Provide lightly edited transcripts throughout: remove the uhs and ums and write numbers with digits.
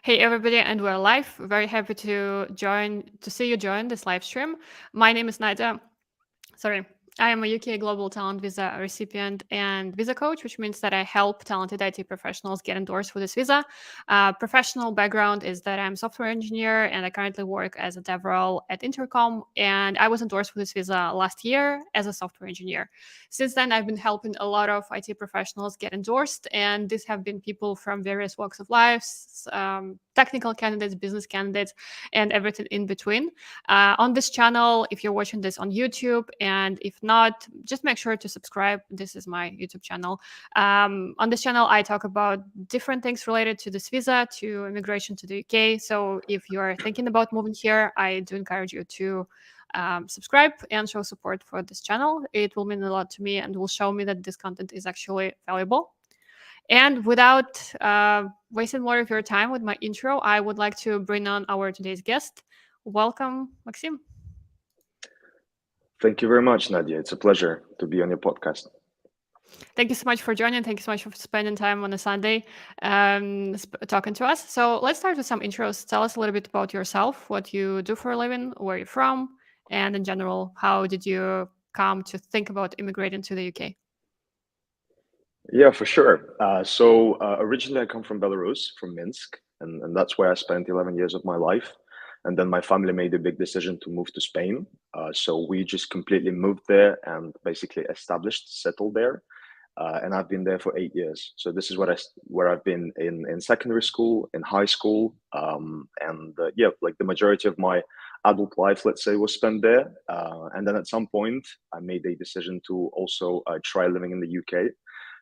Hey everybody, and we're live. Very happy to see you join this live stream. My name is Nadia. Sorry. I am a UK Global Talent Visa recipient and visa coach, which means that I help talented IT professionals get endorsed for this visa. Professional background is that I'm a software engineer and I currently work as a dev role at Intercom. And I was endorsed for this visa last year as a software engineer. Since then, I've been helping a lot of IT professionals get endorsed, and these have been people from various walks of life, technical candidates, business candidates, and everything in between. On this channel, if you're watching this on YouTube, and if not, just make sure to subscribe. This is my YouTube channel. On this channel, I talk about different things related to this visa, to immigration to the UK. So if you're thinking about moving here, I do encourage you to subscribe and show support for this channel. It will mean a lot to me and will show me that this content is actually valuable. And without wasting more of your time with my intro, I would like to bring on our today's guest. Welcome, Maksim. Thank you very much, Nadia. It's a pleasure to be on your podcast. Thank you so much for joining. Thank you so much for spending time on a Sunday talking to us. So let's start with some intros. Tell us a little bit about yourself, what you do for a living, where you're from, and in general, how did you come to think about immigrating to the UK? Yeah, for sure. Originally, I come from Belarus, from Minsk, and that's where I spent 11 years of my life. And then my family made a big decision to move to Spain. So we just completely moved there and basically established, settled there. And I've been there for 8 years. So this is where I've been in secondary school, in high school, like the majority of my adult life, let's say, was spent there. And then at some point, I made a decision to also try living in the UK.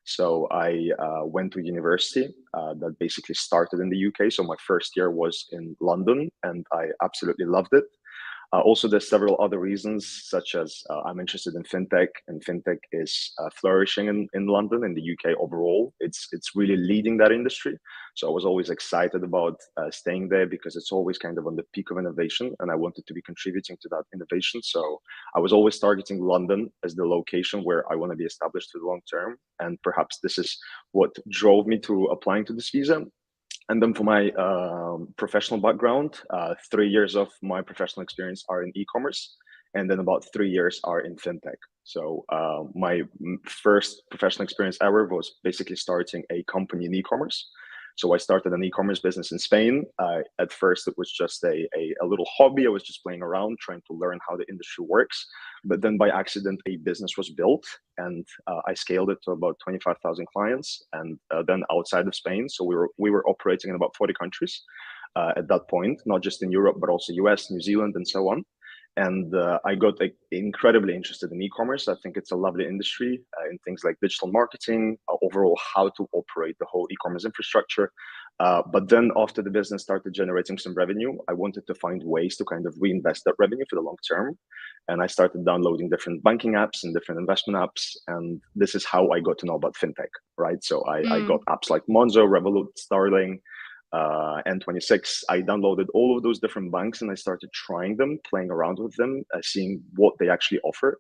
So I went to university that basically started in the UK. So my first year was in London, and I absolutely loved it. Also, there's several other reasons, such as I'm interested in fintech, and fintech is flourishing in London, in the UK overall. It's really leading that industry. So I was always excited about staying there because it's always kind of on the peak of innovation, and I wanted to be contributing to that innovation. So I was always targeting London as the location where I want to be established for the long term, and perhaps this is what drove me to applying to this visa. And then for my professional background, 3 years of my professional experience are in e-commerce, and then about 3 years are in fintech. So my first professional experience ever was basically starting a company in e-commerce. So I started an e-commerce business in Spain. At first, it was just a little hobby. I was just playing around, trying to learn how the industry works. But then by accident, a business was built, and I scaled it to about 25,000 clients, and then outside of Spain. So we were operating in about 40 countries at that point, not just in Europe, but also US, New Zealand, and so on. And I got incredibly interested in e-commerce. I think it's a lovely industry in things like digital marketing, overall how to operate the whole e-commerce infrastructure. But then after the business started generating some revenue, I wanted to find ways to kind of reinvest that revenue for the long term. And I started downloading different banking apps and different investment apps. And this is how I got to know about fintech, right? So I got apps like Monzo, Revolut, Starling, N26. I downloaded all of those different banks and I started trying them, playing around with them, seeing what they actually offer.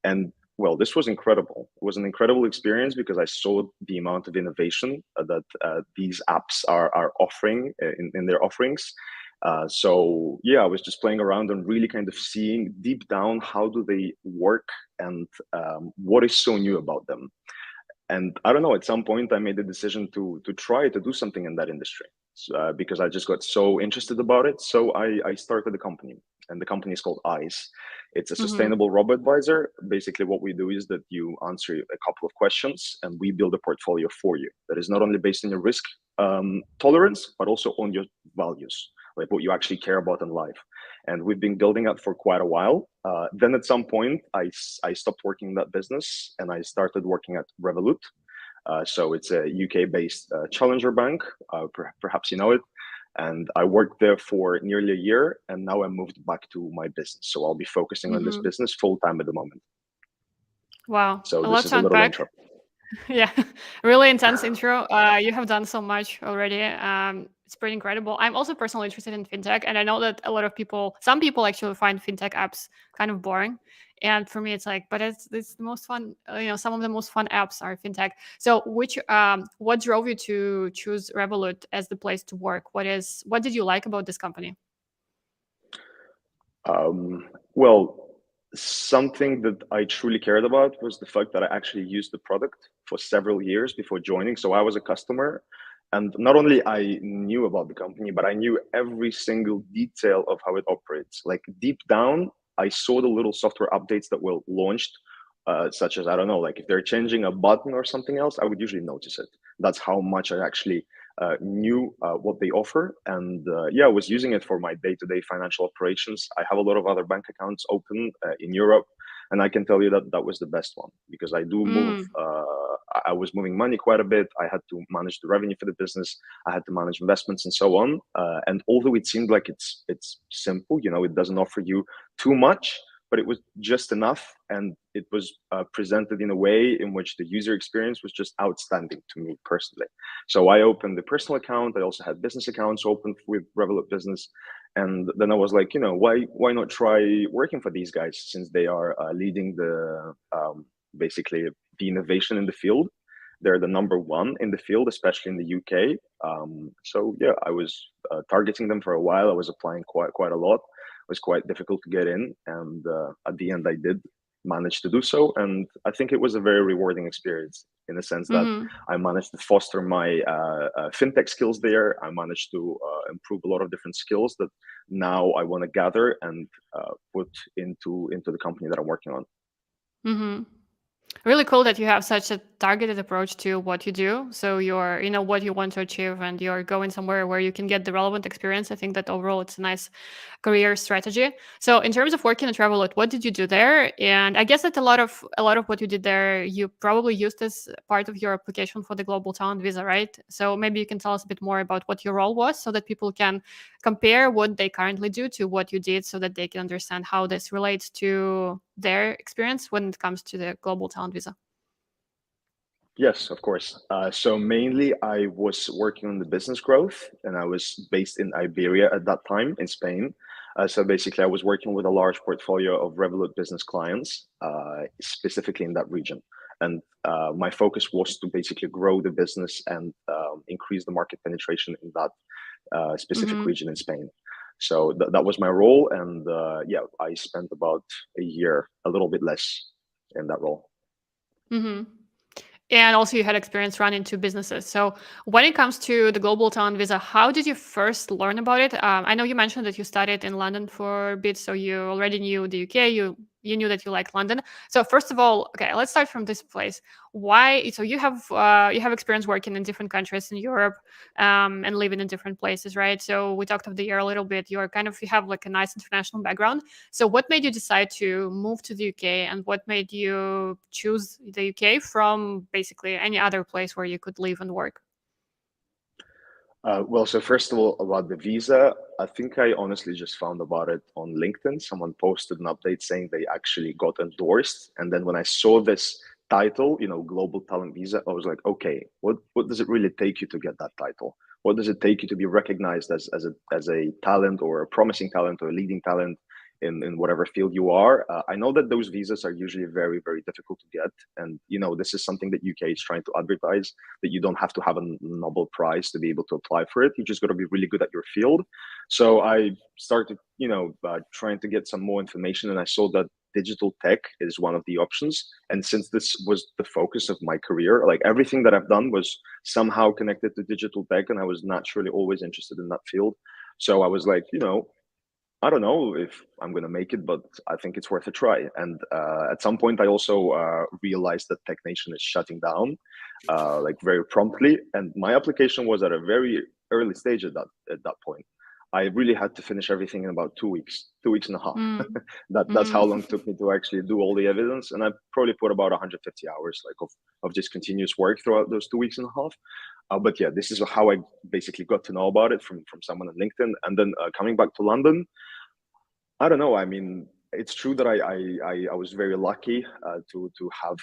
And well, this was incredible. It was an incredible experience because I saw the amount of innovation that these apps are offering in their offerings. So yeah, I was just playing around and really kind of seeing deep down how do they work and what is so new about them. And I don't know, at some point I made the decision to try to do something in that industry because I just got so interested about it. So I started a company, and the company is called ICE. It's a Mm-hmm. sustainable robo advisor. Basically, what we do is that you answer a couple of questions, and we build a portfolio for you that is not only based on your risk tolerance, but also on your values, like what you actually care about in life. And we've been building up for quite a while. Then at some point, I stopped working in that business and I started working at Revolut. So it's a UK-based challenger bank. Perhaps you know it. And I worked there for nearly a year, and now I moved back to my business. So I'll be focusing on this Mm-hmm. business full time at the moment. Wow, So a this lot is to a little unpack. intro. Yeah, really intense intro. You have done so much already. It's pretty incredible. I'm also personally interested in fintech, and I know that a lot of people, some people actually find fintech apps kind of boring. And for me, it's like, but it's the most fun. Some of the most fun apps are fintech. So, what drove you to choose Revolut as the place to work? What did you like about this company? Well, something that I truly cared about was the fact that I actually used the product for several years before joining. So I was a customer, and not only I knew about the company, but I knew every single detail of how it operates. Like deep down, I saw the little software updates that were launched, such as, I don't know, like if they're changing a button or something else, I would usually notice it. That's how much I actually knew what they offer. And yeah, I was using it for my day-to-day financial operations. I have a lot of other bank accounts open in Europe, and I can tell you that that was the best one because I do move. Mm, I was moving money quite a bit. I had to manage the revenue for the business. I had to manage investments and so on. And although it seemed like it's simple, it doesn't offer you too much, but it was just enough, and it was presented in a way in which the user experience was just outstanding to me personally. So I opened the personal account. I also had business accounts open with Revolut Business, and then I was like, why not try working for these guys since they are leading the basically the innovation in the field. They're the number one in the field, especially in the UK. So yeah, I was targeting them for a while. I was applying quite a lot. It was quite difficult to get in, and at the end, I did manage to do so. And I think it was a very rewarding experience in the sense that mm-hmm. I managed to foster my fintech skills there. I managed to improve a lot of different skills that now I want to gather and put into the company that I'm working on. Mm-hmm. Really cool that you have such a targeted approach to what you do. So what you want to achieve, and you're going somewhere where you can get the relevant experience. I think that overall it's a nice career strategy. So in terms of working at Revolut, what did you do there? And I guess that a lot of what you did there, you probably used as part of your application for the Global Talent Visa, right? So maybe you can tell us a bit more about what your role was, so that people can compare what they currently do to what you did, so that they can understand how this relates to their experience when it comes to the Global Talent Visa. Yes, of course. So mainly I was working on the business growth, and I was based in Iberia at that time in Spain. So basically, I was working with a large portfolio of Revolut business clients, specifically in that region. And my focus was to basically grow the business and increase the market penetration in that specific Mm-hmm. region in Spain. So that was my role. And yeah, I spent about a year, a little bit less in that role. Mm-hmm. And also, you had experience running two businesses. So, when it comes to the Global Talent Visa, how did you first learn about it? I know you mentioned that you studied in London for a bit, so you already knew the UK. You knew that you liked London. So, first of all, okay, let's start from this place. Why? So you have experience working in different countries in Europe, and living in different places, right? So we talked of the year a little bit. You have like a nice international background. So, what made you decide to move to the UK, and what made you choose the UK from basically any other place where you could live and work? Well, so first of all, about the visa, I think I honestly just found about it on LinkedIn. Someone posted an update saying they actually got endorsed. And then when I saw this title, Global Talent Visa, I was like, okay, what does it really take you to get that title? What does it take you to be recognized as a talent or a promising talent or a leading talent in whatever field you are? I know that those visas are usually very, very difficult to get. And, this is something that UK is trying to advertise, that you don't have to have a Nobel Prize to be able to apply for it. You just got to be really good at your field. So I started, trying to get some more information, and I saw that digital tech is one of the options. And since this was the focus of my career, like everything that I've done was somehow connected to digital tech, and I was naturally always interested in that field. So I was like, I don't know if I'm going to make it, but I think it's worth a try. And at some point, I also realized that Tech Nation is shutting down, like very promptly. And my application was at a very early stage at that point. I really had to finish everything in about 2 weeks, 2 weeks and a half. Mm. That's how Mm-hmm. long it took me to actually do all the evidence. And I probably put about 150 hours like of just continuous work throughout those 2 weeks and a half. But yeah, this is how I basically got to know about it from someone on LinkedIn. And then coming back to London, I don't know. I mean, it's true that I was very lucky to have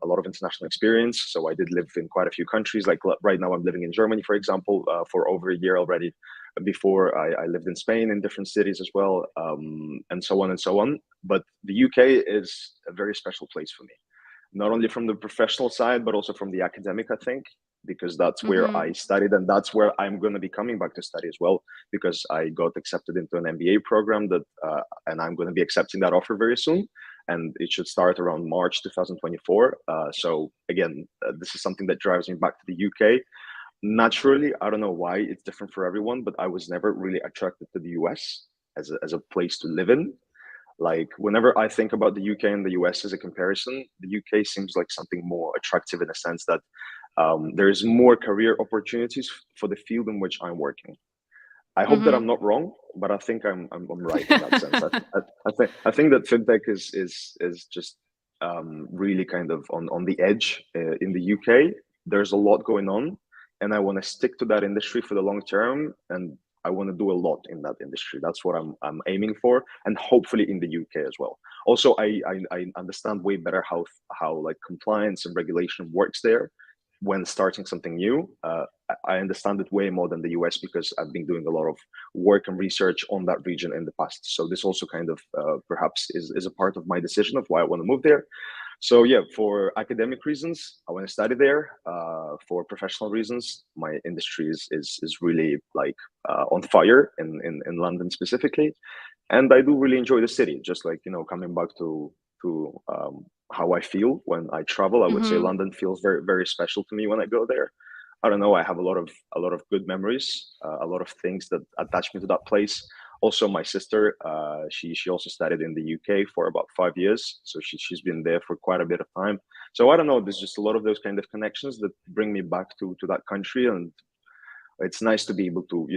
a lot of international experience. So I did live in quite a few countries. Like right now, I'm living in Germany, for example, for over a year already. Before I lived in Spain in different cities as well, and so on and so on. But the UK is a very special place for me, not only from the professional side, but also from the academic, I think, because that's where I Mm-hmm. studied and that's where I'm going to be coming back to study as well, because I got accepted into an MBA program and I'm going to be accepting that offer very soon. And it should start around March 2024. So again, this is something that drives me back to the UK. Naturally, I don't know why it's different for everyone, but I was never really attracted to the US as a place to live in. Like whenever I think about the UK and the US as a comparison, the UK seems like something more attractive in a sense that there's more career opportunities for the field in which I'm working. I hope that I'm Mm-hmm. not wrong, but I think I'm right in that sense. I think that fintech is just really kind of on the edge in the UK. There's a lot going on, and I want to stick to that industry for the long term, and I want to do a lot in that industry. That's what I'm aiming for, and hopefully in the UK as well. Also, I understand way better how like compliance and regulation works there when starting something new. I understand it way more than the US because I've been doing a lot of work and research on that region in the past. So this also kind of perhaps is a part of my decision of why I want to move there. So yeah, for academic reasons, I want to study there. For professional reasons, my industry is really like on fire in London specifically, and I do really enjoy the city. Just like coming back to how I feel when I travel, I would say Mm-hmm. London feels very very special to me when I go there. I don't know. I have a lot of good memories, a lot of things that attach me to that place. Also, my sister, she also studied in the UK for about 5 years, so she's been there for quite a bit of time. So I don't know. There's just a lot of those kind of connections that bring me back to that country, and it's nice to be able to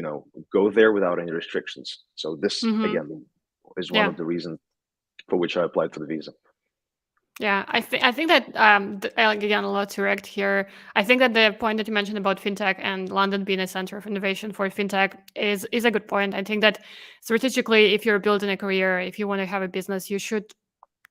go there without any restrictions. So this Mm-hmm. again is one Yeah. of the reasons for which I applied for the visa. Yeah, I think that again, a lot to react here. I think that the point that you mentioned about fintech and London being a center of innovation for fintech is a good point. I think that strategically, if you're building a career, if you want to have a business, you should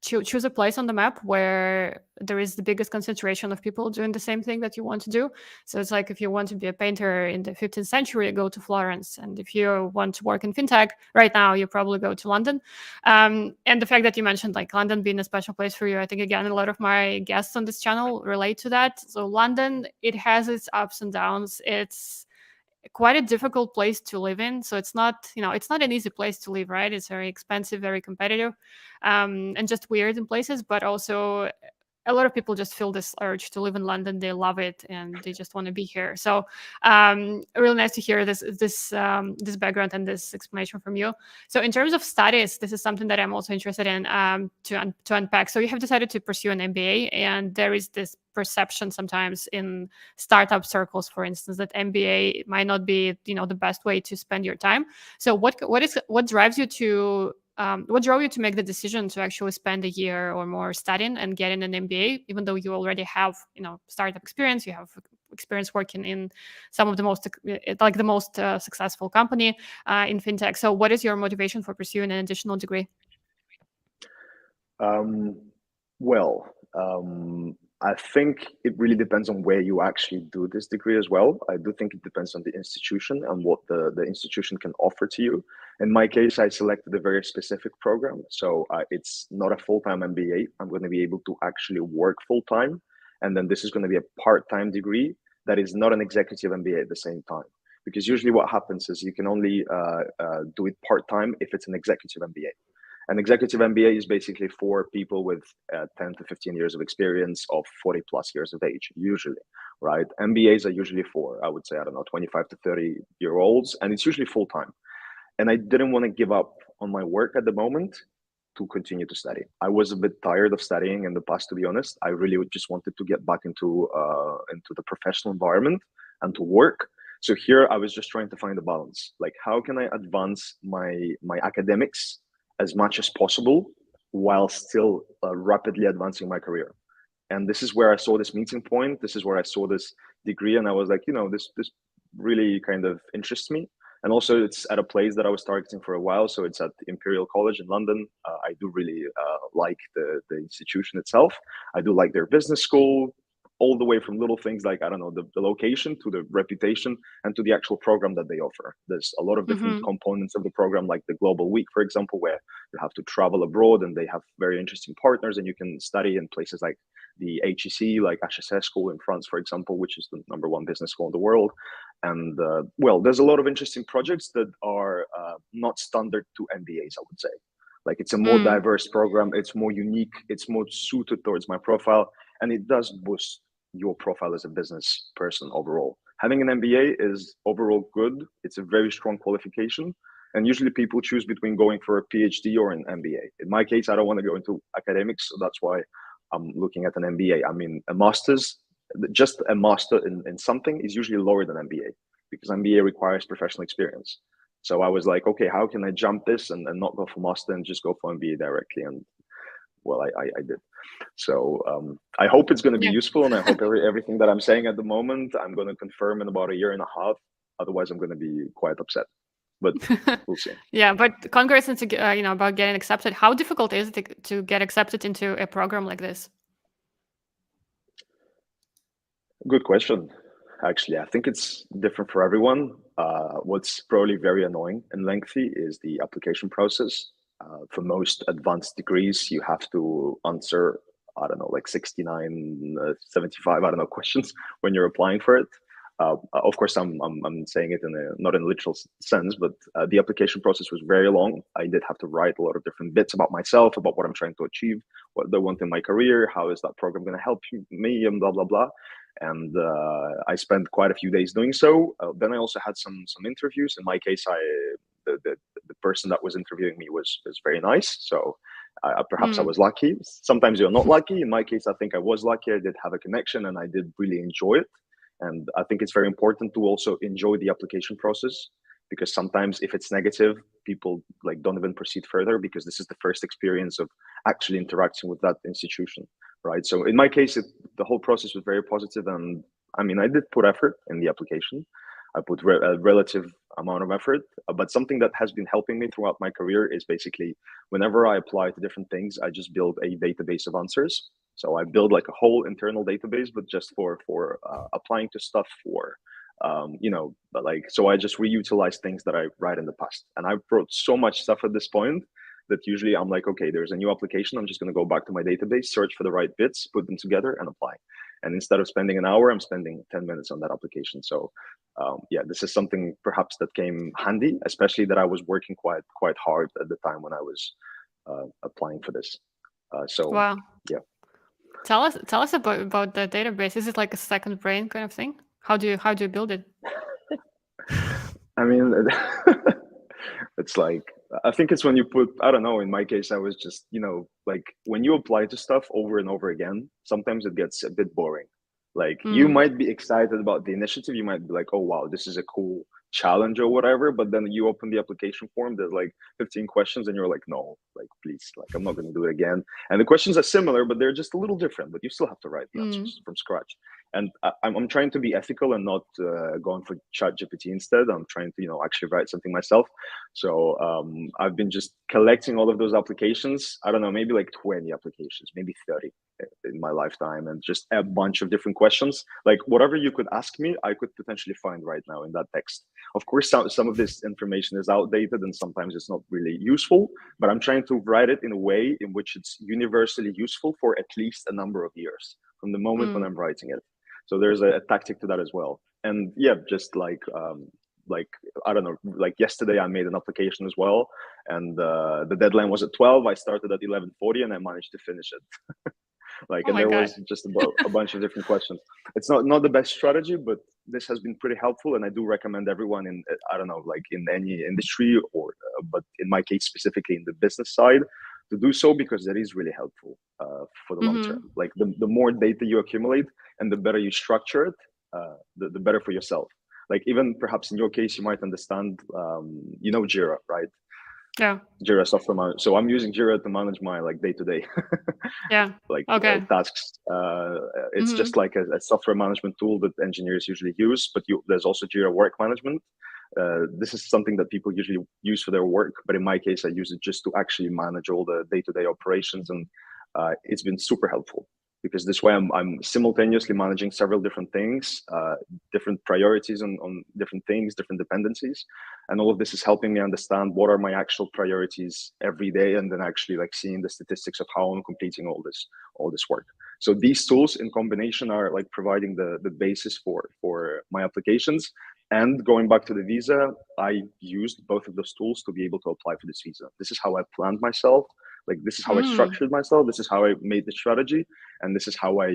choose a place on the map where there is the biggest concentration of people doing the same thing that you want to do. So it's like if you want to be a painter in the 15th century, go to Florence. And if you want to work in fintech right now, you probably go to London. And the fact that you mentioned like London being a special place for you, I think again, a lot of my guests on this channel relate to that. So London, it has its ups and downs. It's quite a difficult place to live in. So it's not an easy place to live, right? It's very expensive, very competitive, and just weird in places. But also, a lot of people just feel this urge to live in London. They love it and they just want to be here. So, really nice to hear this background and this explanation from you. So, in terms of studies, this is something that I'm also interested in to unpack. So, you have decided to pursue an MBA, and there is this perception sometimes in startup circles, for instance, that MBA might not be the best way to spend your time. So, what drives you to what drove you to make the decision to actually spend a year or more studying and getting an MBA, even though you already have, startup experience, you have experience working in some of the most successful company in fintech. So, what is your motivation for pursuing an additional degree? Um, well, I think it really depends on where you actually do this degree as well. I do think it depends on the institution and what the institution can offer to you. In my case, I selected a very specific program. So it's not a full-time MBA. I'm going to be able to actually work full-time. And then this is going to be a part-time degree that is not an executive MBA at the same time. Because usually what happens is you can only do it part-time if it's an executive MBA. An executive MBA is basically for people with 10 to 15 years of experience of 40 plus years of age, usually, right? MBAs are usually for, I would say, I don't know, 25 to 30-year olds, and it's usually full time. And I didn't want to give up on my work at the moment to continue to study. I was a bit tired of studying in the past, to be honest. I really just wanted to get back into the professional environment and to work. So here I was just trying to find a balance. Like, how can I advance my academics as much as possible while still rapidly advancing my career? And this is where I saw this meeting point. This is where I saw this degree, and I was like, this really kind of interests me. And also, it's at a place that I was targeting for a while. So it's at Imperial College in London. I do really like the institution itself. I do like their business school. all the way from little things like, I don't know, the location to the reputation and to the actual program that they offer. There's a lot of different Mm-hmm. components of the program, like the Global Week, for example, where you have to travel abroad and they have very interesting partners and you can study in places like the HEC, like HSS school in France, for example, which is the #1 business school in the world. And well, there's a lot of interesting projects that are not standard to MBAs, I would say. Like it's a more Mm. diverse program, it's more unique, it's more suited towards my profile, and it does boost your profile as a business person overall. Having an MBA is overall good. It's a very strong qualification. And usually people choose between going for a PhD or an MBA. In my case, I don't want to go into academics, so that's why I'm looking at an MBA. I mean, a master's, just a master in something is usually lower than MBA because MBA requires professional experience. So I was like, okay, how can I jump this and not go for master and just go for MBA directly? And well, I did. So I hope it's going to be Yeah. useful, and I hope everything that I'm saying at the moment, I'm going to confirm in about a year and a half. Otherwise, I'm going to be quite upset. But we'll see. Yeah, but congrats into about getting accepted. How difficult is it to get accepted into a program like this? Good question. Actually, I think it's different for everyone. What's probably very annoying and lengthy is the application process. For most advanced degrees, you have to answer, I don't know, like 69, 75, I don't know, questions when you're applying for it. Of course, I'm saying it in not in a literal sense, but the application process was very long. I did have to write a lot of different bits about myself, about what I'm trying to achieve, what I want in my career, how is that program going to help me, and blah blah blah. And I spent quite a few days doing so. Then I also had some interviews. In my case, the person that was interviewing me was very nice. So perhaps I Mm. was lucky. Sometimes you're not lucky. In my case, I think I was lucky. I did have a connection, and I did really enjoy it. And I think it's very important to also enjoy the application process, because sometimes if it's negative, people like don't even proceed further because this is the first experience of actually interacting with that institution, right? So in my case, the whole process was very positive, and I mean, I did put effort in the application. I put a relative amount of effort, but something that has been helping me throughout my career is basically whenever I apply to different things, I just build a database of answers. So I build like a whole internal database, but just for applying to stuff for but like, so I just reutilize things that I write in the past, and I wrote so much stuff at this point that usually I'm like, okay, there's a new application, I'm just going to go back to my database, search for the right bits, put them together, and apply. And instead of spending an hour, I'm spending 10 minutes on that application. So yeah, this is something perhaps that came handy, especially that I was working quite hard at the time when I was applying for this. So Wow. yeah. Tell us about the database. Is it like a second brain kind of thing? How do you build it? I mean, it's like, I think it's when you put, I don't know, in my case, I was just, like when you apply to stuff over and over again, sometimes it gets a bit boring. Like you Mm. might be excited about the initiative. You might be like, oh, wow, this is a cool challenge or whatever. But then you open the application form, there's like 15 questions and you're like, no, like, please, like, I'm not going to do it again. And the questions are similar, but they're just a little different, but you still have to write the Mm. answers from scratch. And I'm trying to be ethical and not going for ChatGPT instead. I'm trying to, actually write something myself. So I've been just collecting all of those applications. I don't know, maybe like 20 applications, maybe 30 in my lifetime, and just a bunch of different questions. Like whatever you could ask me, I could potentially find right now in that text. Of course, some of this information is outdated and sometimes it's not really useful, but I'm trying to write it in a way in which it's universally useful for at least a number of years from the moment when Mm. I'm writing it. So there's a tactic to that as well. And yeah, just like I don't know, like yesterday I made an application as well, and the deadline was at 12. I started at 11:40, and I managed to finish it. Like, Oh and my there god. was just a bunch of different questions. It's not the best strategy, but this has been pretty helpful, and I do recommend everyone in, I don't know, like in any industry or but in my case specifically in the business side, to do so, because that is really helpful for the long term. Hmm. Like the more data you accumulate and the better you structure it, the better for yourself. Like even perhaps in your case, you might understand, Jira, right? Yeah. Jira software management. So I'm using Jira to manage my like day to day Yeah. like Okay. tasks. It's just Hmm. like a software management tool that engineers usually use. But there's also Jira Work Management. This is something that people usually use for their work, but in my case, I use it just to actually manage all the day to day operations, and it's been super helpful. because this way I'm simultaneously managing several different things, different priorities on different things, different dependencies. And all of this is helping me understand what are my actual priorities every day, and then actually like seeing the statistics of how I'm completing all this work. So these tools in combination are like providing the basis for my applications. And going back to the visa, I used both of those tools to be able to apply for this visa. This is how I planned myself. Like this is how I Mm. structured myself. This is how I made the strategy, and this is how I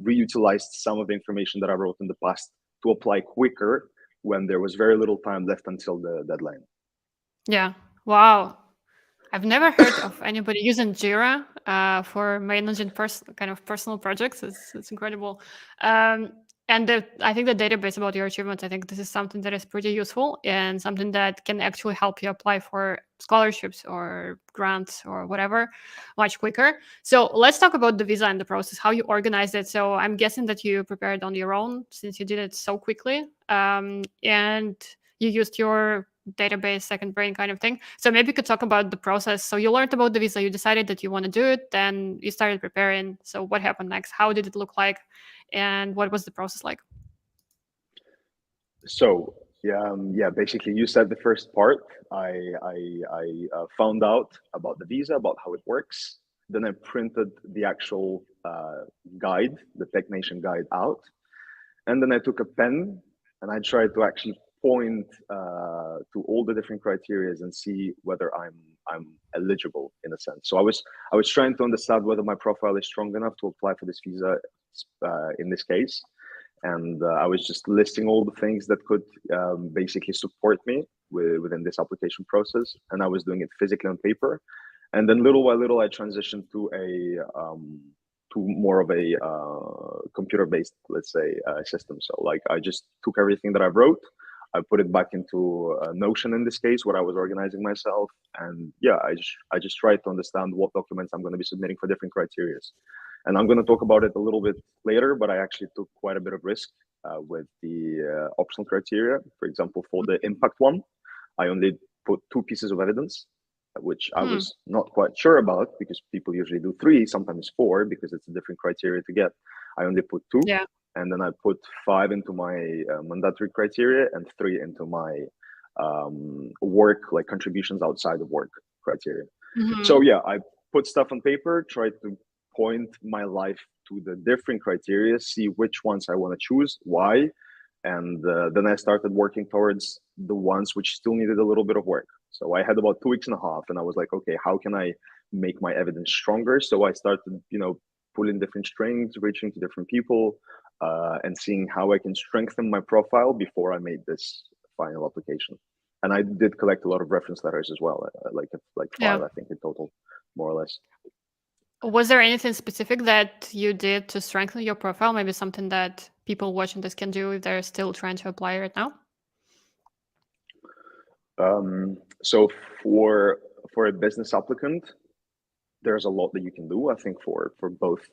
reutilized some of the information that I wrote in the past to apply quicker when there was very little time left until the deadline. Yeah. Wow. I've never heard of anybody using Jira for managing kind of personal projects. It's incredible. Um, and I think the database about your achievements, I think this is something that is pretty useful and something that can actually help you apply for scholarships or grants or whatever much quicker. So let's talk about the visa and the process, how you organized it. So I'm guessing that you prepared on your own since you did it so quickly. And you used your database second brain kind of thing. So maybe you could talk about the process. So you learned about the visa, you decided that you want to do it, then you started preparing. So what happened next? How did it look like, and what was the process like? So yeah, basically you said the first part. I found out about the visa, about how it works. Then I printed the actual guide, the Tech Nation guide out, and then I took a pen and I tried to actually point to all the different criterias and see whether I'm eligible in a sense. So I was trying to understand whether my profile is strong enough to apply for this visa in this case, and I was just listing all the things that could basically support me within this application process, and I was doing it physically on paper, and then little by little I transitioned to more of a computer-based, let's say, system. So like I just took everything that I wrote, I put it back into Notion in this case, where I was organizing myself, and yeah, I just tried to understand what documents I'm going to be submitting for different criteria. And I'm going to talk about it a little bit later, but I actually took quite a bit of risk with the optional criteria. For example, for the impact one, I only put two pieces of evidence, which I Hmm. was not quite sure about because people usually do three, sometimes four, because it's a different criteria to get. I only put two, Yeah. and then I put five into my mandatory criteria and three into my work, like contributions outside of work criteria. So Hmm. yeah, I put stuff on paper, tried to point my life to the different criteria, see which ones I want to choose, why, and then I started working towards the ones which still needed a little bit of work. So I had about 2 weeks and a half, and I was like, okay, how can I make my evidence stronger? So I started, pulling different strings, reaching to different people, and seeing how I can strengthen my profile before I made this final application. And I did collect a lot of reference letters as well, like Yeah. five, I think, in total, more or less. Was there anything specific that you did to strengthen your profile? Maybe something that people watching this can do if they're still trying to apply right now? So for a business applicant, there's a lot that you can do. I think for both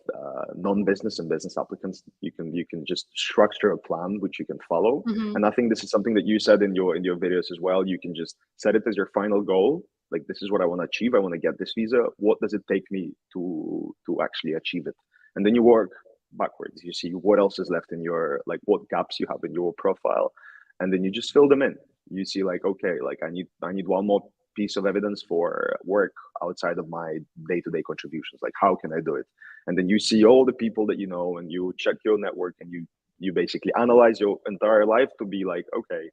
non-business and business applicants, you can just structure a plan which you can follow. Hmm. And I think this is something that you said in your videos as well. You can just set it as your final goal. Like, this is what I want to achieve. I want to get this visa. What does it take me to actually achieve it? And then you work backwards. You see what else is left in your, like, what gaps you have in your profile, and then you just fill them in. You see, like, okay, like I need one more piece of evidence for work outside of my day-to-day contributions. Like, how can I do it? And then you see all the people that you know, and you check your network, and you basically analyze your entire life to be like, okay,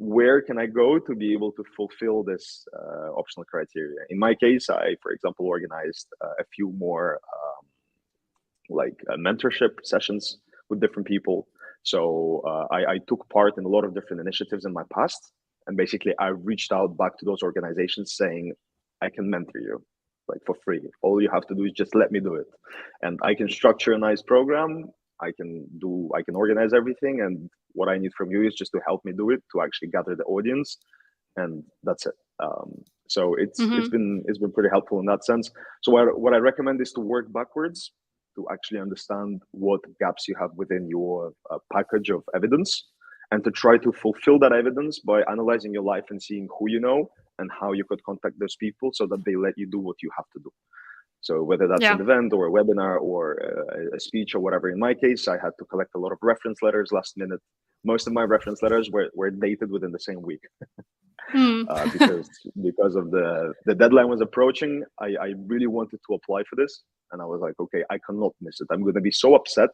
where can I go to be able to fulfill this optional criteria? In my case, I, for example, organized a few more mentorship sessions with different people. So I took part in a lot of different initiatives in my past, and basically I reached out back to those organizations saying, I can mentor you, like, for free. All you have to do is just let me do it, and I can structure a nice program. I can organize everything, and what I need from you is just to help me do it, to actually gather the audience, and that's it. So it's been pretty helpful in that sense. So what I recommend is to work backwards, to actually understand what gaps you have within your package of evidence, and to try to fulfill that evidence by analyzing your life and seeing who you know and how you could contact those people so that they let you do what you have to do. So whether that's Yeah. an event or a webinar or a speech or whatever, in my case, I had to collect a lot of reference letters last minute. Most of my reference letters were dated within the same week. Mm. Because of the deadline was approaching. I really wanted to apply for this, and I was like, okay, I cannot miss it. I'm going to be so upset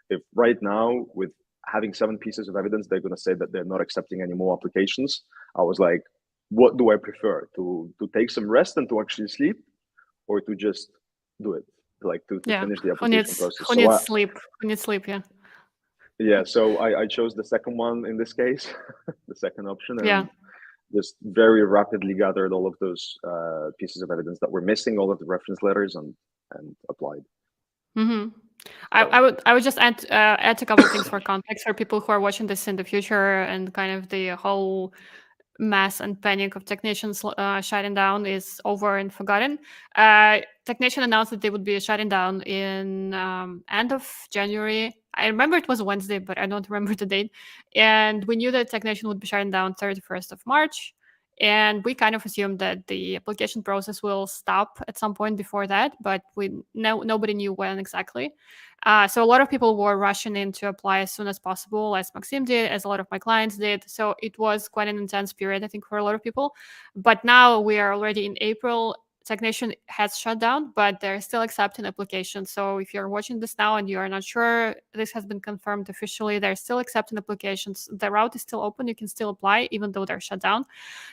if right now, with having 7 pieces of evidence, they're going to say that they're not accepting any more applications. I was like, what do I prefer, to take some rest and to actually sleep, or to just do it, like to Yeah. finish the application process? Who So needs sleep? Who needs sleep? Yeah. I chose the second one in this case, the second option, Yeah. and just very rapidly gathered all of those pieces of evidence that were missing, all of the reference letters, and applied. Hmm. So I would just add a couple of things for context for people who are watching this in the future, and kind of the whole mass and panic of technicians shutting down is over and forgotten. Technician announced that they would be shutting down in end of January. I remember it was Wednesday, but I don't remember the date. And we knew that technician would be shutting down 31st of March. And we kind of assumed that the application process will stop at some point before that, but nobody knew when exactly. So a lot of people were rushing in to apply as soon as possible, as Maxim did, as a lot of my clients did. So it was quite an intense period, I think, for a lot of people. But now we are already in April. Technician has shut down, but they're still accepting applications. So if you're watching this now and you are not sure, this has been confirmed officially. They're still accepting applications. The route is still open. You can still apply, even though they're shut down.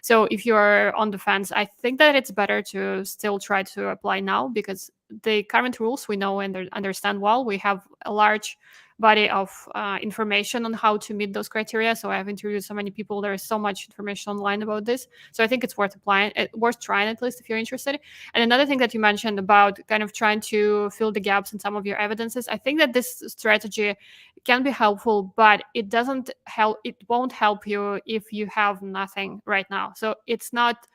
So if you're on the fence, I think that it's better to still try to apply now, because the current rules we know and understand well. We have a large body of information on how to meet those criteria. So I've interviewed so many people. There is so much information online about this. So I think it's worth applying, worth trying at least if you're interested. And another thing that you mentioned about kind of trying to fill the gaps in some of your evidences, I think that this strategy can be helpful, but it doesn't help. It won't help you if you have nothing right now. So it's not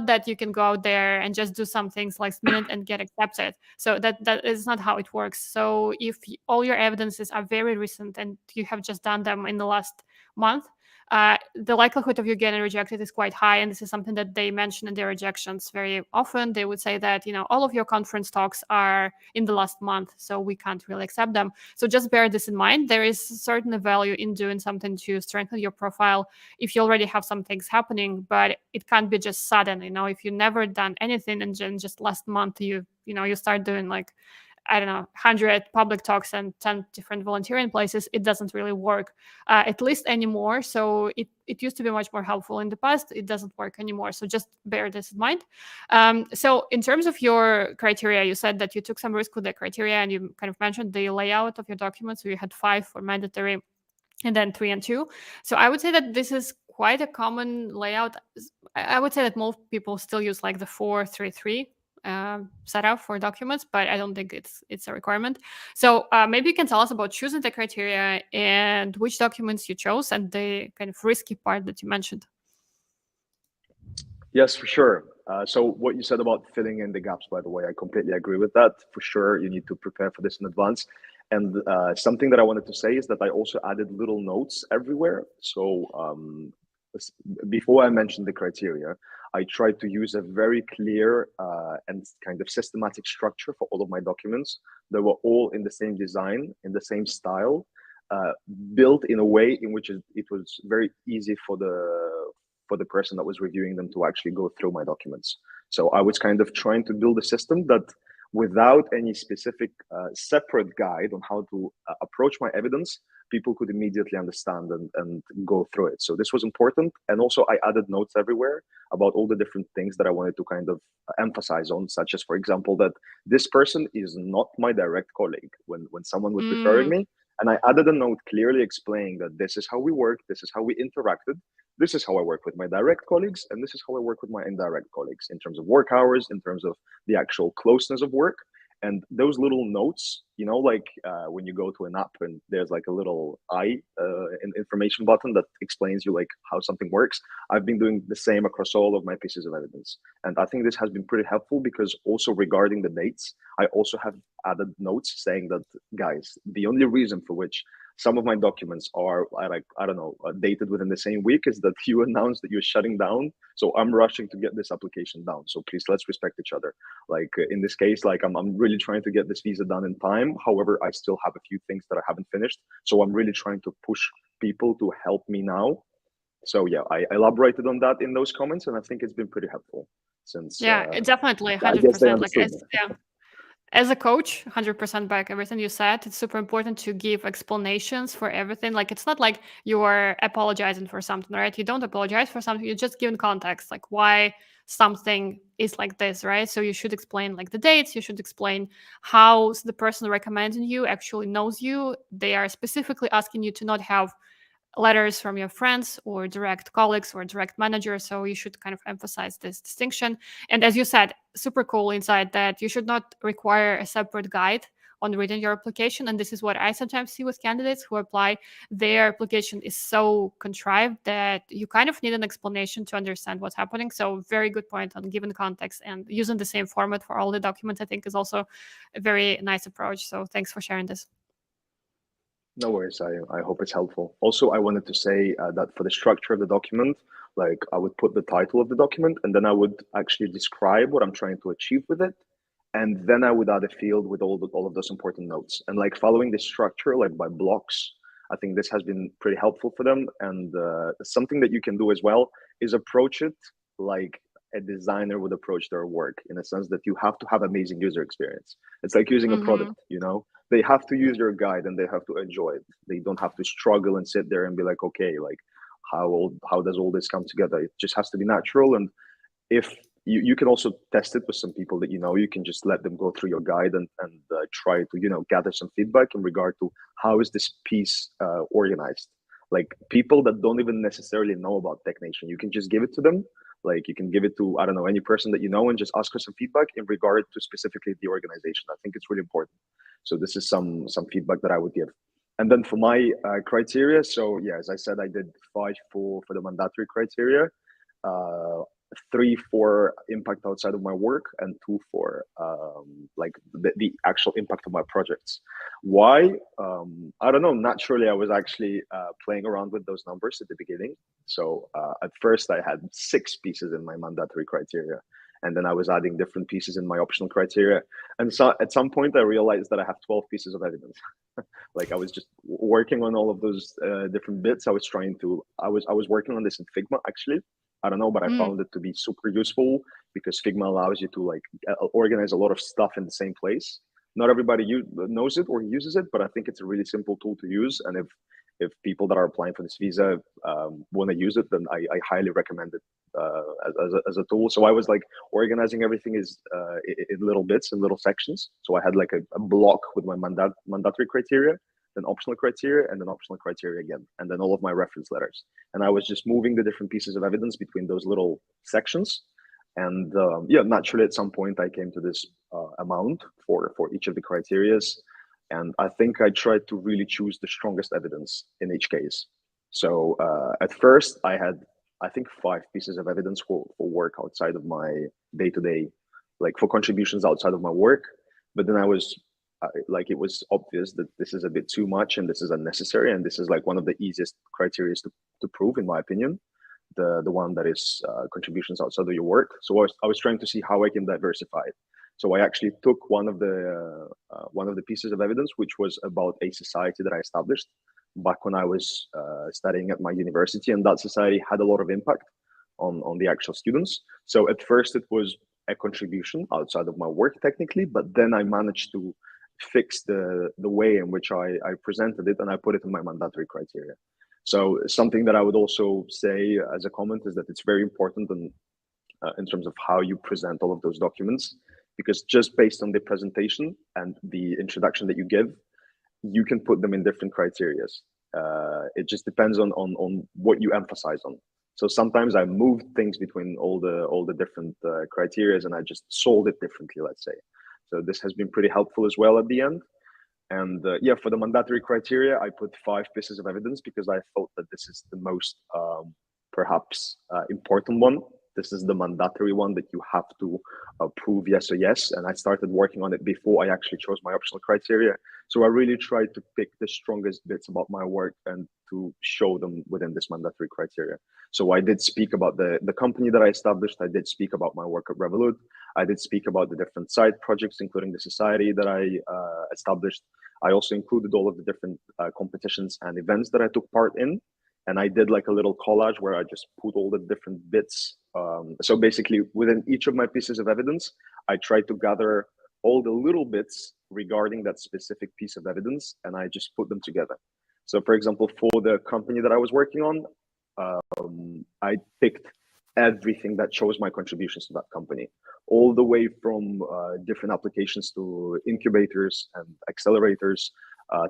that you can go out there and just do some things last minute and get accepted. So that is not how it works. So if all your evidences are very recent and you have just done them in the last month, the likelihood of you getting rejected is quite high. And this is something that they mention in their rejections very often. They would say that, all of your conference talks are in the last month, so we can't really accept them. So just bear this in mind. There is certainly value in doing something to strengthen your profile if you already have some things happening, but it can't be just sudden. If you never done anything and then just last month you start doing, like, I don't know, 100 public talks and 10 different volunteering places, it doesn't really work, at least anymore. So it used to be much more helpful in the past. It doesn't work anymore. So just bear this in mind. So in terms of your criteria, you said that you took some risk with the criteria, and you kind of mentioned the layout of your documents. So you had 5 for mandatory and then 3 and 2. So I would say that this is quite a common layout. I would say that most people still use like the 4-3-3 setup for documents, but I don't think it's a requirement. So maybe you can tell us about choosing the criteria and which documents you chose and the kind of risky part that you mentioned. yes, for sure. So what you said about filling in the gaps, by the way, I completely agree with that. For sure, you need to prepare for this in advance. And something that I wanted to say is that I also added little notes everywhere. So before I mentioned the criteria, I tried to use a very clear and kind of systematic structure for all of my documents. They were all in the same design, in the same style, uh, built in a way in which it was very easy for the person that was reviewing them to actually go through my documents. So I was kind of trying to build a system that, without any specific separate guide on how to approach my evidence, people could immediately understand and go through it. So this was important. And also I added notes everywhere about all the different things that I wanted to kind of emphasize on, such as, for example, that this person is not my direct colleague when someone was referring Mm, me. And I added a note clearly explaining that this is how we work, this is how we interacted, this is how I work with my direct colleagues, and this is how I work with my indirect colleagues in terms of work hours, in terms of the actual closeness of work. And those little notes, like when you go to an app and there's like a little information button that explains you like how something works. I've been doing the same across all of my pieces of evidence. And I think this has been pretty helpful, because also regarding the dates, I also have added notes saying that, guys, the only reason for which some of my documents are like, I don't know, dated within the same week is that you announced that you're shutting down. So I'm rushing to get this application down. So please, let's respect each other. Like in this case, like I'm really trying to get this visa done in time. However, I still have a few things that I haven't finished. So I'm really trying to push people to help me now. So yeah, I elaborated on that in those comments, and I think it's been pretty helpful since Yeah, it definitely I guess they 100%. Like, understood me. as a coach, 100% back everything you said. It's super important to give explanations for everything. Like, it's not like you're apologizing for something, right? You don't apologize for something. You're just giving context, like why something is like this, right? So you should explain like the dates. You should explain how the person recommending you actually knows you. They are specifically asking you to not have letters from your friends or direct colleagues or direct managers. So you should kind of emphasize this distinction. And as you said, super cool insight that you should not require a separate guide on reading your application. And this is what I sometimes see with candidates who apply. Their application is so contrived that you kind of need an explanation to understand what's happening. So very good point on giving context, and using the same format for all the documents, I think, is also a very nice approach. So thanks for sharing this. No worries. I hope it's helpful. Also, I wanted to say that for the structure of the document, like I would put the title of the document and then I would actually describe what I'm trying to achieve with it. And then I would add a field with all of those important notes. And like following this structure, like by blocks, I think this has been pretty helpful for them. And something that you can do as well is approach it like a designer would approach their work, in a sense that you have to have amazing user experience. It's like using a product, Hmm. you know? They have to use your guide and they have to enjoy it. They don't have to struggle and sit there and be like, okay, like how does all this come together? It just has to be natural. And if you can also test it with some people that you know, you can just let them go through your guide and try to, you know, gather some feedback in regard to how is this piece organized. Like people that don't even necessarily know about Tech Nation, you can just give it to them. Like you can give it to, I don't know, any person that you know and just ask for some feedback in regard to specifically the organization. I think it's really important. So this is some feedback that I would give. And then for my criteria, so yeah, as I said, I did 5 for the mandatory criteria. Uh, 3 for impact outside of my work, and 2 for like the actual impact of my projects. Why? I don't know. Naturally, I was actually playing around with those numbers at the beginning. So at first, I had 6 pieces in my mandatory criteria, and then I was adding different pieces in my optional criteria. And so at some point, I realized that I have 12 pieces of evidence. Like I was just working on all of those different bits. I was working on this in Figma actually. I don't know, but I Mm. found it to be super useful because Figma allows you to like organize a lot of stuff in the same place. Not everybody knows it or uses it, but I think it's a really simple tool to use. And if people that are applying for this visa want to use it, then I highly recommend it as a tool. So I was like organizing everything in little bits and little sections. So I had like a block with my mandatory criteria, then optional criteria, and then optional criteria again, and then all of my reference letters. And I was just moving the different pieces of evidence between those little sections. And yeah, naturally, at some point, I came to this amount for each of the criterias. And I think I tried to really choose the strongest evidence in each case. So at first, I had, I think, 5 pieces of evidence for work outside of my day to day, like for contributions outside of my work. But then I was like, it was obvious that this is a bit too much and this is unnecessary. And this is like one of the easiest criteria to prove, in my opinion, the one that is contributions outside of your work. So I was trying to see how I can diversify it. So I actually took one of the pieces of evidence, which was about a society that I established back when I was studying at my university, and that society had a lot of impact on the actual students. So at first it was a contribution outside of my work technically, but then I managed to fix the way in which I presented it, and I put it in my mandatory criteria. So something that I would also say as a comment is that it's very important in terms of how you present all of those documents, because just based on the presentation and the introduction that you give, you can put them in different criterias. It just depends on what you emphasize on. So sometimes I moved things between all the different criterias, and I just sold it differently, let's say. So this has been pretty helpful as well at the end. And yeah, for the mandatory criteria, I put 5 pieces of evidence because I thought that this is the most perhaps important one. This is the mandatory one that you have to prove yes or yes. And I started working on it before I actually chose my optional criteria. So I really tried to pick the strongest bits about my work and to show them within this mandatory criteria. So I did speak about the company that I established. I did speak about my work at Revolut. I did speak about the different side projects, including the society that I established. I also included all of the different competitions and events that I took part in. And I did like a little collage where I just put all the different bits. So basically, within each of my pieces of evidence, I tried to gather all the little bits regarding that specific piece of evidence, and I just put them together. So, for example, for the company that I was working on, I picked everything that shows my contributions to that company, all the way from different applications to incubators and accelerators,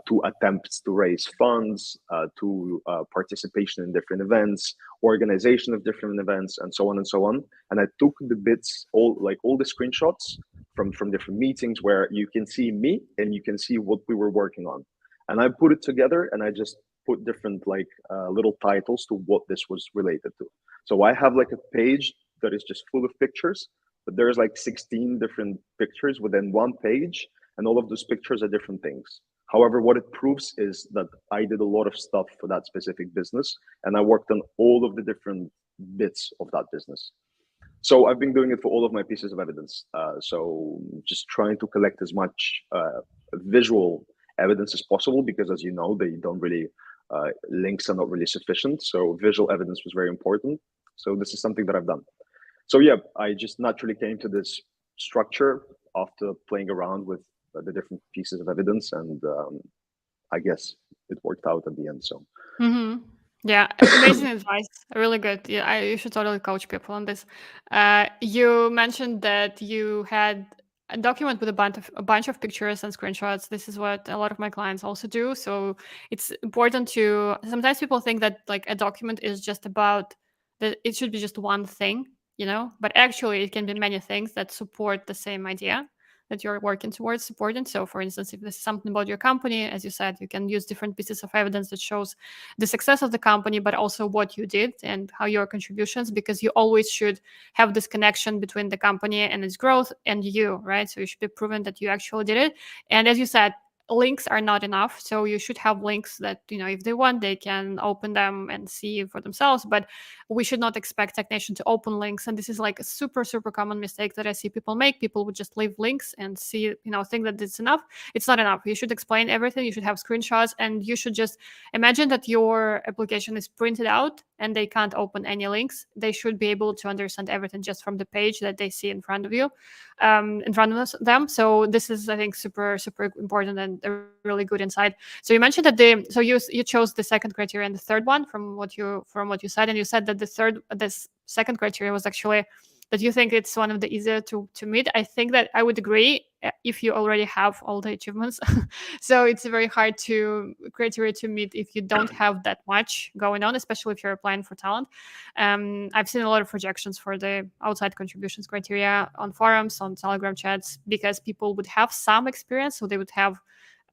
to attempts to raise funds, to participation in different events, organization of different events, and so on and so on. And I took the bits, all the screenshots from different meetings where you can see me and you can see what we were working on. And I put it together and I just put different little titles to what this was related to. So I have like a page that is just full of pictures, but there's like 16 different pictures within one page, and all of those pictures are different things. However, what it proves is that I did a lot of stuff for that specific business, and I worked on all of the different bits of that business. So I've been doing it for all of my pieces of evidence. So just trying to collect as much visual evidence as possible, because as you know, they don't really, links are not really sufficient. So visual evidence was very important. So this is something that I've done. So yeah, I just naturally came to this structure after playing around with the different pieces of evidence, and I guess it worked out at the end. So Mm-hmm. Yeah, amazing advice. Really good. Yeah, you should totally coach people on this. You mentioned that you had a document with a bunch of pictures and screenshots. This is what a lot of my clients also do. So it's important to. Sometimes people think that like a document is just about that. It should be just one thing, but actually it can be many things that support the same idea that you're working towards supporting. So, for instance, if this is something about your company, as you said, you can use different pieces of evidence that shows the success of the company, but also what you did and how your contributions, because you always should have this connection between the company and its growth and you, right? So you should be proven that you actually did it. And as you said, links are not enough. So you should have links that, if they want, they can open them and see for themselves. But we should not expect technician to open links. And this is like a super, super common mistake that I see people make. People would just leave links and see, think that it's enough. It's not enough. You should explain everything. You should have screenshots, and you should just imagine that your application is printed out and they can't open any links. They should be able to understand everything just from the page that they see in front of you, in front of them. So this is, I think, super, super important and a really good insight. So you mentioned that so you chose the second criteria and the third one from what you said, and you said that this second criteria was actually that you think it's one of the easier to meet. I think that I would agree if you already have all the achievements. So it's very hard criteria to meet if you don't have that much going on, especially if you're applying for talent. I've seen a lot of rejections for the outside contributions criteria on forums, on Telegram chats, because people would have some experience, so they would have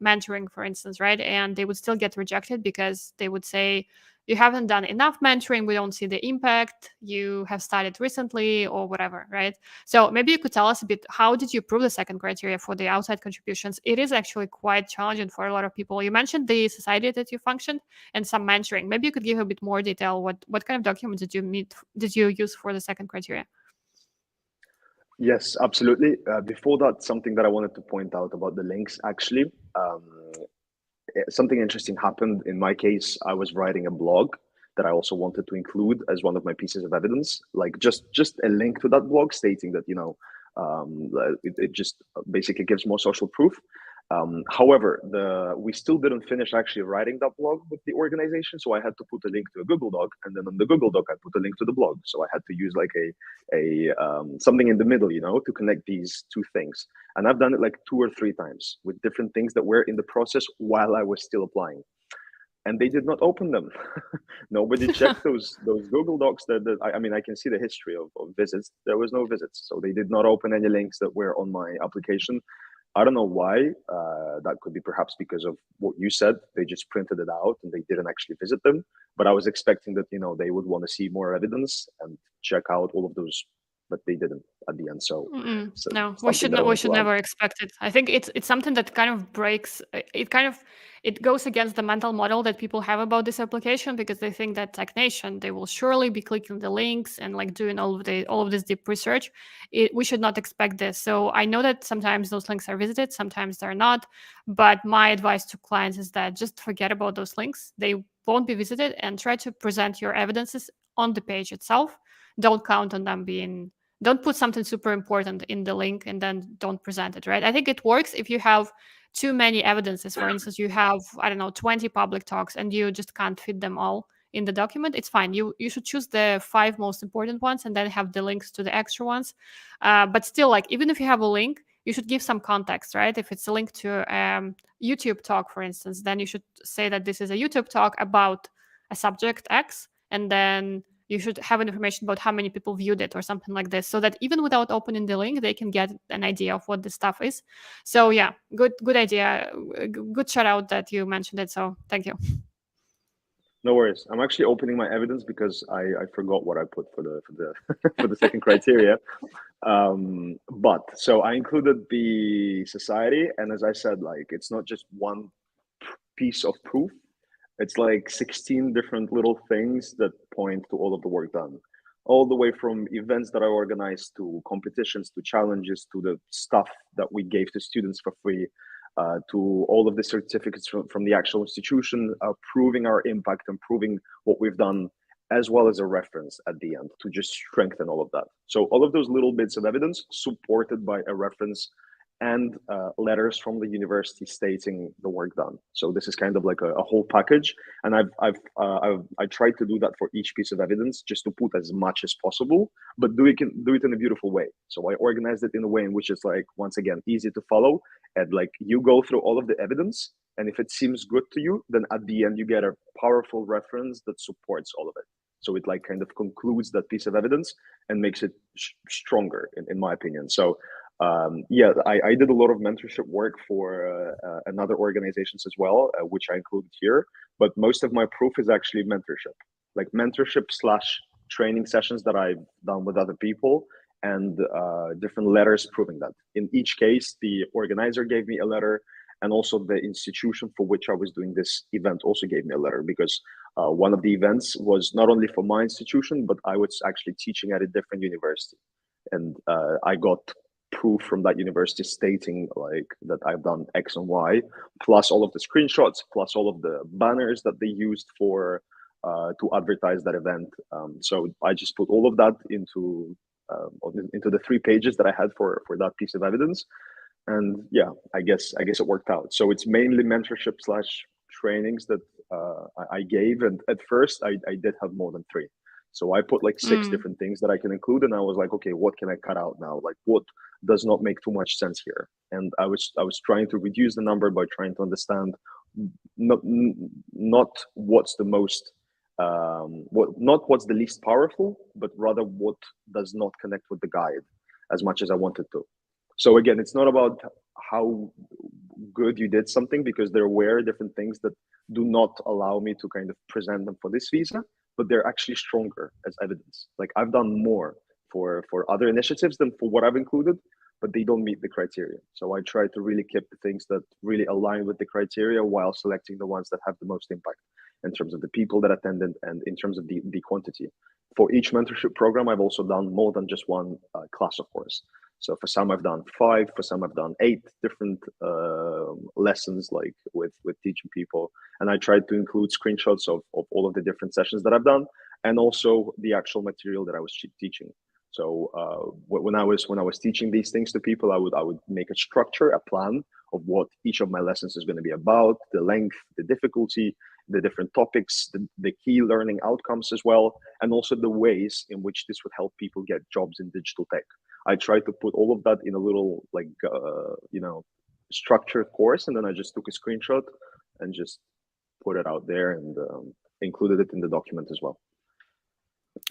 mentoring, for instance, right? And they would still get rejected because they would say, you haven't done enough mentoring, we don't see the impact, you have started recently, or whatever, right? So maybe you could tell us a bit, how did you prove the second criteria for the outside contributions? It is actually quite challenging for a lot of people. You mentioned the society that you functioned and some mentoring. Maybe you could give a bit more detail. What kind of documents did you use for the second criteria? yes, absolutely. Before that, something that I wanted to point out about the links, actually. Something interesting happened in my case. I was writing a blog that I also wanted to include as one of my pieces of evidence, like just a link to that blog stating that it just basically gives more social proof. However, we still didn't finish actually writing that blog with the organization, so I had to put a link to a Google Doc, and then on the Google Doc I put a link to the blog. So I had to use like a something in the middle, to connect these two things. And I've done it like 2 or 3 times with different things that were in the process while I was still applying, and they did not open them. Nobody checked those Google Docs. I mean, I can see the history of visits. There was no visits, so they did not open any links that were on my application. I don't know why. That could be perhaps because of what you said. They just printed it out and they didn't actually visit them. But I was expecting that they would want to see more evidence, and check out all of those, but they didn't at the end. So, so No, we something should that I not. We want should to add. never expect it. I think it's something that kind of breaks. It kind of it goes against the mental model that people have about this application because they think that stagnation they will surely be clicking the links and like doing all of this deep research. We should not expect this. So I know that sometimes those links are visited, sometimes they're not. But my advice to clients is that just forget about those links. They won't be visited, and try to present your evidences on the page itself. Don't count on them being don't put something super important in the link and then don't present it, right? I think it works if you have too many evidences. For instance, you have, I don't know, 20 public talks and you just can't fit them all in the document. It's fine. You should choose the 5 most important ones and then have the links to the extra ones. But still, like, even if you have a link, you should give some context, right? If it's a link to YouTube talk, for instance, then you should say that this is a YouTube talk about a subject X, and then you should have information about how many people viewed it or something like this, so that even without opening the link they can get an idea of what the stuff is. So yeah, good idea. Good shout out that you mentioned it, so thank you. No worries. I'm actually opening my evidence because I forgot what I put for the for the second criteria. But so I included the society, and as I said, like it's not just one piece of proof. It's like 16 different little things that point to all of the work done, all the way from events that I organized to competitions to challenges to the stuff that we gave to students for free, to all of the certificates from the actual institution, proving our impact and proving what we've done, as well as a reference at the end to just strengthen all of that. So all of those little bits of evidence supported by a reference and letters from the university stating the work done. So this is kind of like a whole package, and I tried to do that for each piece of evidence, just to put as much as possible, but do it in a beautiful way. So I organized it in a way in which it's like, once again, easy to follow, and like you go through all of the evidence, and if it seems good to you, then at the end you get a powerful reference that supports all of it. So it like kind of concludes that piece of evidence and makes it stronger, in my opinion. So yeah, I did a lot of mentorship work for another organizations as well, which I included here. But most of my proof is actually mentorship, like mentorship slash training sessions that I've done with other people, and different letters proving that. In each case, the organizer gave me a letter, and also the institution for which I was doing this event also gave me a letter, because one of the events was not only for my institution, but I was actually teaching at a different university, and I got proof from that university stating like that I've done X and Y, plus all of the screenshots, plus all of the banners that they used for to advertise that event. So I just put all of that into the 3 pages that I had for that piece of evidence, and yeah, I guess it worked out. So it's mainly mentorship slash trainings that I gave, and at first I did have more than 3. So I put like 6 Mm. different things that I can include, and I was like, okay, what can I cut out now? Like, what does not make too much sense here? And I was trying to reduce the number by trying to understand not what's the most not what's the least powerful, but rather what does not connect with the guide as much as I wanted to. So again, it's not about how good you did something, because there were different things that do not allow me to kind of present them for this visa, but they're actually stronger as evidence. Like I've done more for other initiatives than for what I've included, but they don't meet the criteria. So I try to really keep the things that really align with the criteria while selecting the ones that have the most impact in terms of the people that attended and in terms of the quantity. For each mentorship program, I've also done more than just one class, of course. So for some I've done 5, for some I've done 8 different lessons, like with teaching people. And I tried to include screenshots of all of the different sessions that I've done, and also the actual material that I was teaching. So when I was teaching these things to people, I would make a structure, a plan of what each of my lessons is going to be about, the length, the difficulty, the different topics, the key learning outcomes as well, and also the ways in which this would help people get jobs in digital tech. I tried to put all of that in a little like structured course, and then I just took a screenshot and just put it out there, and included it in the document as well.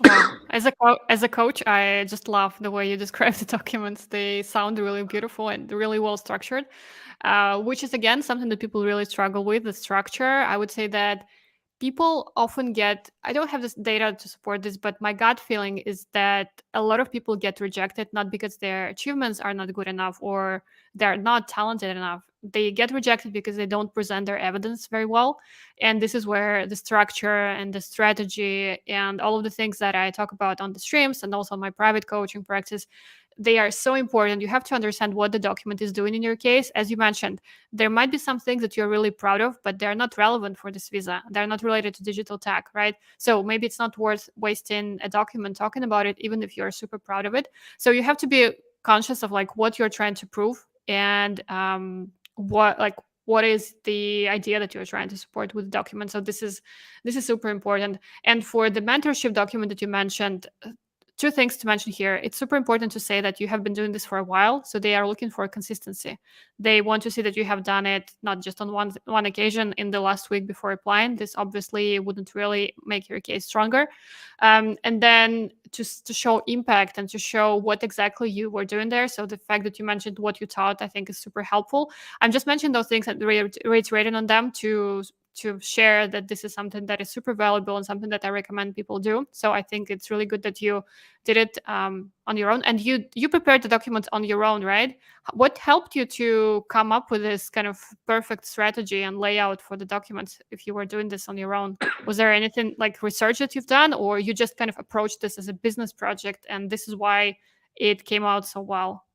Wow. As a coach, I just love the way you describe the documents. They sound really beautiful and really well structured, which is again something that people really struggle with, the structure. I would say that people often get, I don't have this data to support this, but my gut feeling is that a lot of people get rejected not because their achievements are not good enough or they're not talented enough. They get rejected because they don't present their evidence very well. And this is where the structure and the strategy and all of the things that I talk about on the streams and also my private coaching practice, they are so important. You have to understand what the document is doing in your case. As you mentioned, there might be some things that you're really proud of, but they're not relevant for this visa. They're not related to digital tech, right? So maybe it's not worth wasting a document talking about it, even if you're super proud of it. So you have to be conscious of like what you're trying to prove and what is the idea that you're trying to support with the document. So this is super important. And for the mentorship document that you mentioned, two things to mention here. It's super important to say that you have been doing this for a while, so they are looking for consistency. They want to see that you have done it not just on one occasion in the last week before applying. This obviously wouldn't really make your case stronger. And then to show impact and to show what exactly you were doing there. So the fact that you mentioned what you taught, I think, is super helpful. I'm just mentioning those things and reiterating on them to share that this is something that is super valuable and something that I recommend people do. So I think it's really good that you did it on your own, and you prepared the document on your own, right? What helped you to come up with this kind of perfect strategy and layout for the documents if you were doing this on your own? Was there anything like research that you've done, or you just kind of approached this as a business project and this is why it came out so well?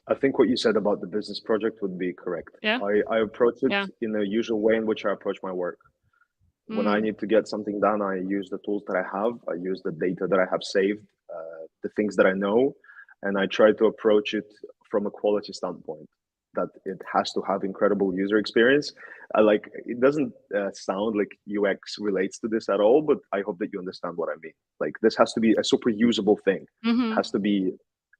I think what you said about the business project would be correct. Yeah. I approach it Yeah. in the usual way in which I approach my work. When I Mm. need to get something done, I use the tools that I have, I use the data that I have saved, the things that I know, and I try to approach it from a quality standpoint. That it has to have incredible user experience. Like it doesn't sound like UX relates to this at all, but I hope that you understand what I mean. Like this has to be a super usable thing. It Hmm. has to be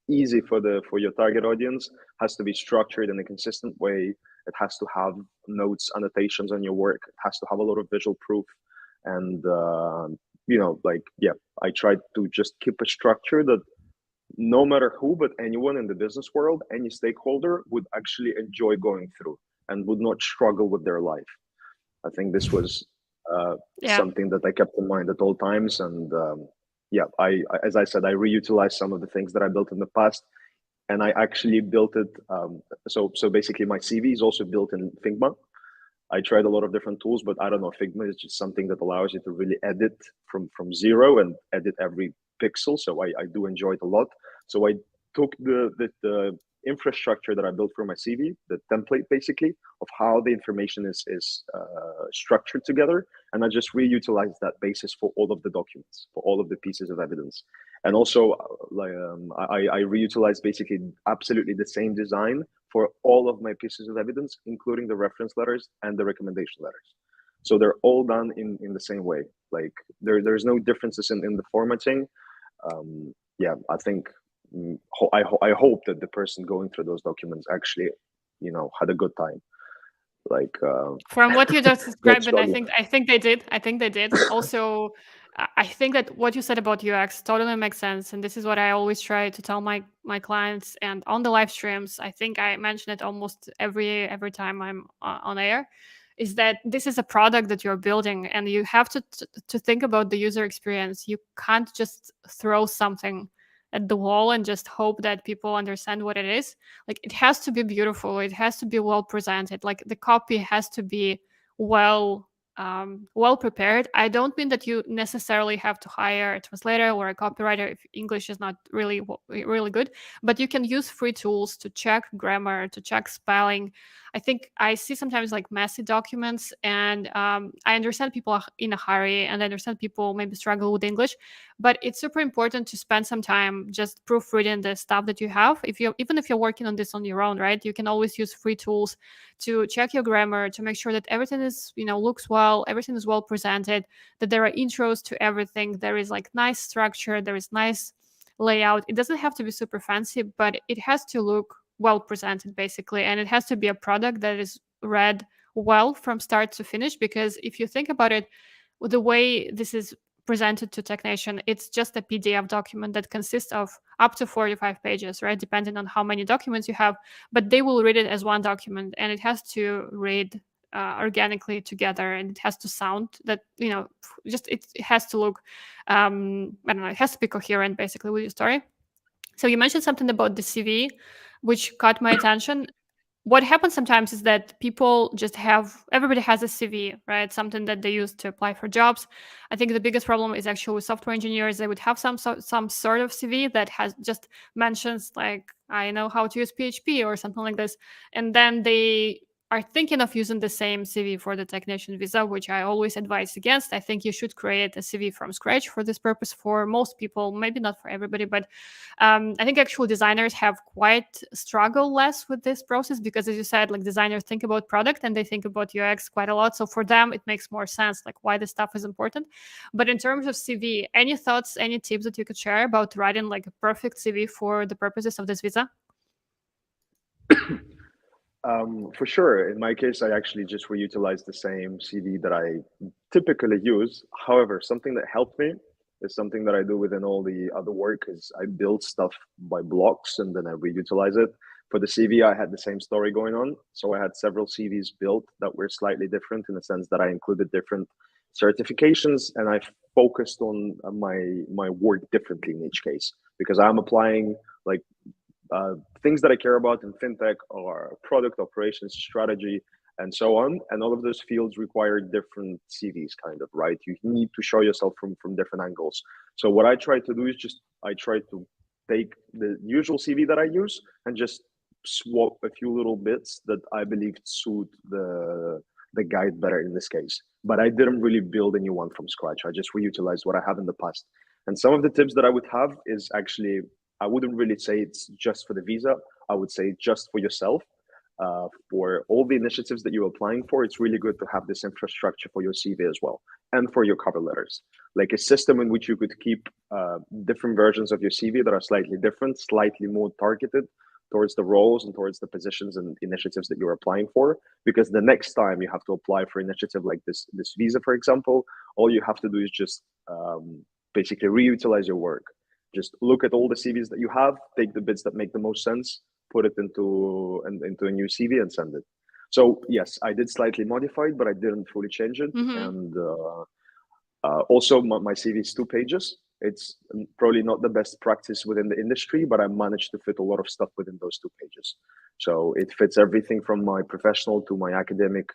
easy for your target audience. Has to be structured in a consistent way. It has to have notes, annotations on your work. It has to have a lot of visual proof, and like yeah, I try to just keep a structure that no matter who, but anyone in the business world, any stakeholder would actually enjoy going through and would not struggle with their life. I think this was Yeah. something that I kept in mind at all times. And yeah, as I said, I reutilized some of the things that I built in the past, and I actually built it. So basically, my CV is also built in Figma. I tried a lot of different tools, but I don't know. Figma is just something that allows you to really edit from zero and edit every pixel. So I do enjoy it a lot. So I took the infrastructure that I built for my CV, the template basically of how the information is structured together, and I just reutilized that basis for all of the documents, for all of the pieces of evidence, and also I reutilized basically absolutely the same design for all of my pieces of evidence, including the reference letters and the recommendation letters. So they're all done in the same way. Like there's no differences in the formatting. Yeah, I think I hope that the person going through those documents actually, had a good time. Like From what you just not described, and I struggle. think I think they did. I think they did. Also, I think that what you said about UX totally makes sense, and this is what I always try to tell my clients. And on the live streams, I think I mention it almost every time I'm on air, is that this is a product that you're building, and you have to think about the user experience. You can't just throw something at the wall and just hope that people understand what it is. Like it has to be beautiful, it has to be well presented, like the copy has to be well well prepared. I don't mean that you necessarily have to hire a translator or a copywriter if English is not really good, but you can use free tools to check grammar, to check spelling. I think I see sometimes like messy documents, and I understand people are in a hurry, and I understand people maybe struggle with English, but it's super important to spend some time just proofreading the stuff that you have. If you even if you're working on this on your own, right, you can always use free tools to check your grammar, to make sure that everything is, looks well, everything is well presented, that there are intros to everything, there is like nice structure, there is nice layout. It doesn't have to be super fancy, but it has to look well presented basically, and it has to be a product that is read well from start to finish. Because if you think about it, the way this is presented to Technation, it's just a PDF document that consists of up to 45 pages, right? Depending on how many documents you have, but they will read it as one document, and it has to read organically together, and it has to sound that, just it has to look, I don't know, it has to be coherent basically with your story. So you mentioned something about the CV, which caught my attention. What happens sometimes is that people just have, everybody has a CV, right? Something that they use to apply for jobs. I think the biggest problem is actually with software engineers. They would have some sort of CV that has just mentions like, I know how to use PHP or something like this, and then they are thinking of using the same CV for the technician visa, which I always advise against. I think you should create a CV from scratch for this purpose for most people, maybe not for everybody, but I think actual designers have quite struggle less with this process because, as you said, like designers think about product and they think about UX quite a lot. So for them, it makes more sense, like why this stuff is important. But in terms of CV, any thoughts, any tips that you could share about writing like a perfect CV for the purposes of this visa? For sure. In my case, I actually just reutilize the same CV that I typically use. However, something that helped me is something that I do within all the other work is I build stuff by blocks and then I reutilize it. For the CV, I had the same story going on. So I had several CVs built that were slightly different in the sense that I included different certifications and I focused on my work differently in each case because I'm applying like things that I care about in fintech are product operations, strategy, and so on. And all of those fields require different CVs, kind of, right? You need to show yourself from different angles. So what I try to do is just I try to take the usual CV that I use and just swap a few little bits that I believe suit the guide better in this case. But I didn't really build a new one from scratch. I just reutilized what I have in the past. And some of the tips that I would have is actually I wouldn't really say it's just for the visa. I would say just for yourself. For all the initiatives that you're applying for, it's really good to have this infrastructure for your CV as well and for your cover letters. Like a system in which you could keep different versions of your CV that are slightly different, slightly more targeted towards the roles and towards the positions and initiatives that you're applying for. Because the next time you have to apply for an initiative like this visa, for example, all you have to do is just basically reutilize your work. Just look at all the CVs that you have, take the bits that make the most sense, put it into a new CV and send it. So yes, I did slightly modify it, but I didn't fully change it. Mm-hmm. And also, my CV is 2 pages. It's probably not the best practice within the industry, but I managed to fit a lot of stuff within those 2 pages. So it fits everything from my professional to my academic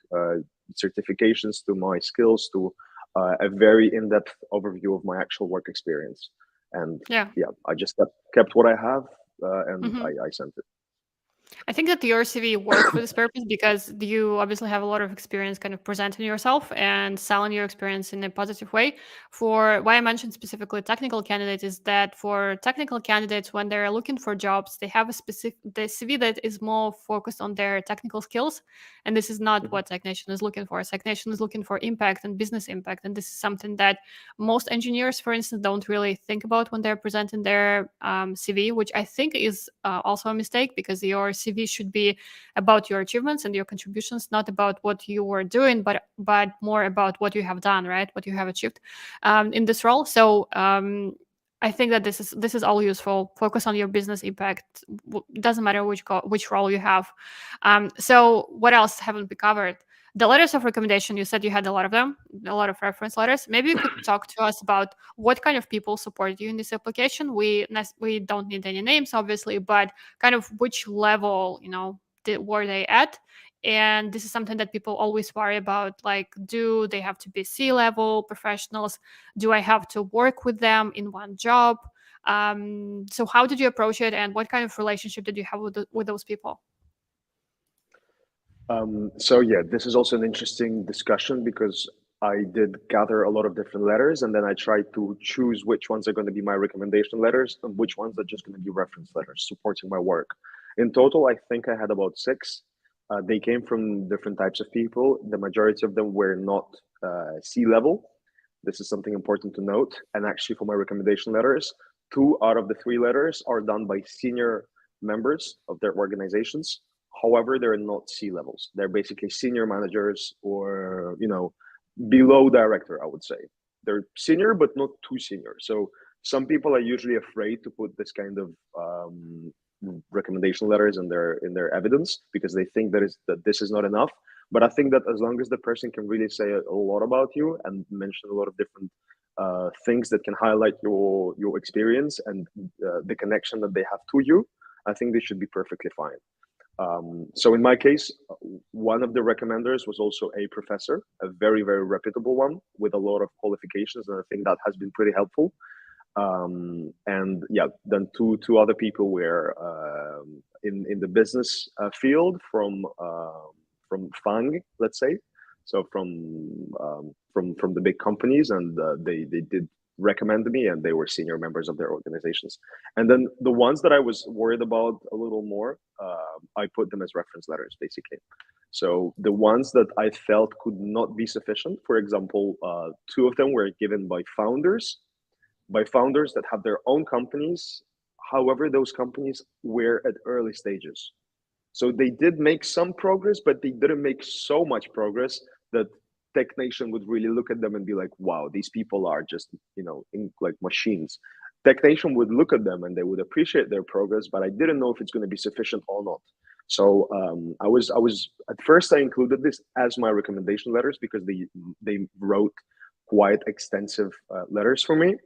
certifications to my skills to a very in-depth overview of my actual work experience. And Yeah. yeah, I just kept what I have and Mm-hmm. I sent it. I think that your CV works for this purpose because you obviously have a lot of experience kind of presenting yourself and selling your experience in a positive way. For why I mentioned specifically technical candidates is that for technical candidates, when they're looking for jobs, they have a specific the CV that is more focused on their technical skills. And this is not Mhm. what technician is looking for. Technician is looking for impact and business impact. And this is something that most engineers, for instance, don't really think about when they're presenting their CV, which I think is also a mistake because your CV should be about your achievements and your contributions, not about what you were doing, but more about what you have done, right? What you have achieved in this role. So I think that this is all useful. Focus on your business impact. Doesn't matter which role you have. So what else haven't we covered? The letters of recommendation, you said you had a lot of them, a lot of reference letters. Maybe you could talk to us about what kind of people supported you in this application. We don't need any names, obviously, but kind of which level, were they at? And this is something that people always worry about. Like, do they have to be C-level professionals? Do I have to work with them in one job? So how did you approach it, and what kind of relationship did you have with those people? So yeah, this is also an interesting discussion because I did gather a lot of different letters and then I tried to choose which ones are going to be my recommendation letters and which ones are just going to be reference letters supporting my work. In total, I think I had about six. They came from different types of people. The majority of them were not C-level. This is something important to note. And actually, for my recommendation letters, 2 out of the 3 letters are done by senior members of their organizations. However, they're not C-levels. They're basically senior managers or, below director, I would say. They're senior, but not too senior. So some people are usually afraid to put this kind of recommendation letters in their evidence because they think that this is not enough. But I think that as long as the person can really say a lot about you and mention a lot of different things that can highlight your experience and the connection that they have to you, I think they should be perfectly fine. So in my case, one of the recommenders was also a professor, a very, very reputable one with a lot of qualifications, and I think that has been pretty helpful. And yeah, then two other people were in the business field from FANG, let's say, so from the big companies, and they did recommend me, and they were senior members of their organizations. And then the ones that I was worried about a little more, I put them as reference letters, basically. So the ones that I felt could not be sufficient, for example, two of them were given by founders that have their own companies. However, those companies were at early stages. So they did make some progress, but they didn't make so much progress that Tech Nation would really look at them and be like, wow, these people are just, like machines. Tech Nation would look at them and they would appreciate their progress, but I didn't know if it's going to be sufficient or not. So I was at first I included this as my recommendation letters because they wrote quite extensive letters for me.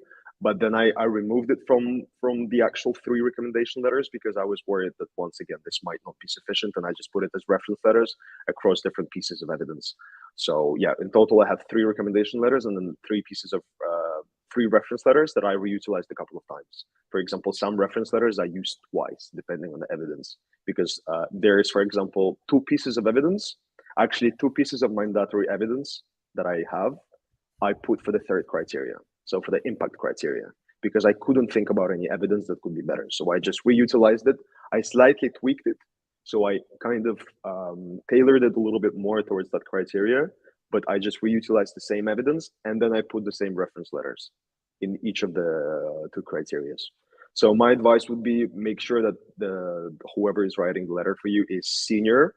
But then I removed it from the actual 3 recommendation letters because I was worried that once again this might not be sufficient, and I just put it as reference letters across different pieces of evidence. So yeah, in total I have 3 recommendation letters and then 3 pieces of 3 reference letters that I reutilized a couple of times. For example, some reference letters I used twice depending on the evidence, because there is, for example, 2 pieces of evidence, actually 2 pieces of mandatory evidence that I have, I put for the 3rd criteria. So for the impact criteria, because I couldn't think about any evidence that could be better. So I just reutilized it. I slightly tweaked it. So I kind of tailored it a little bit more towards that criteria, but I just reutilized the same evidence. And then I put the same reference letters in each of the 2 criteria. So my advice would be make sure that whoever is writing the letter for you is senior.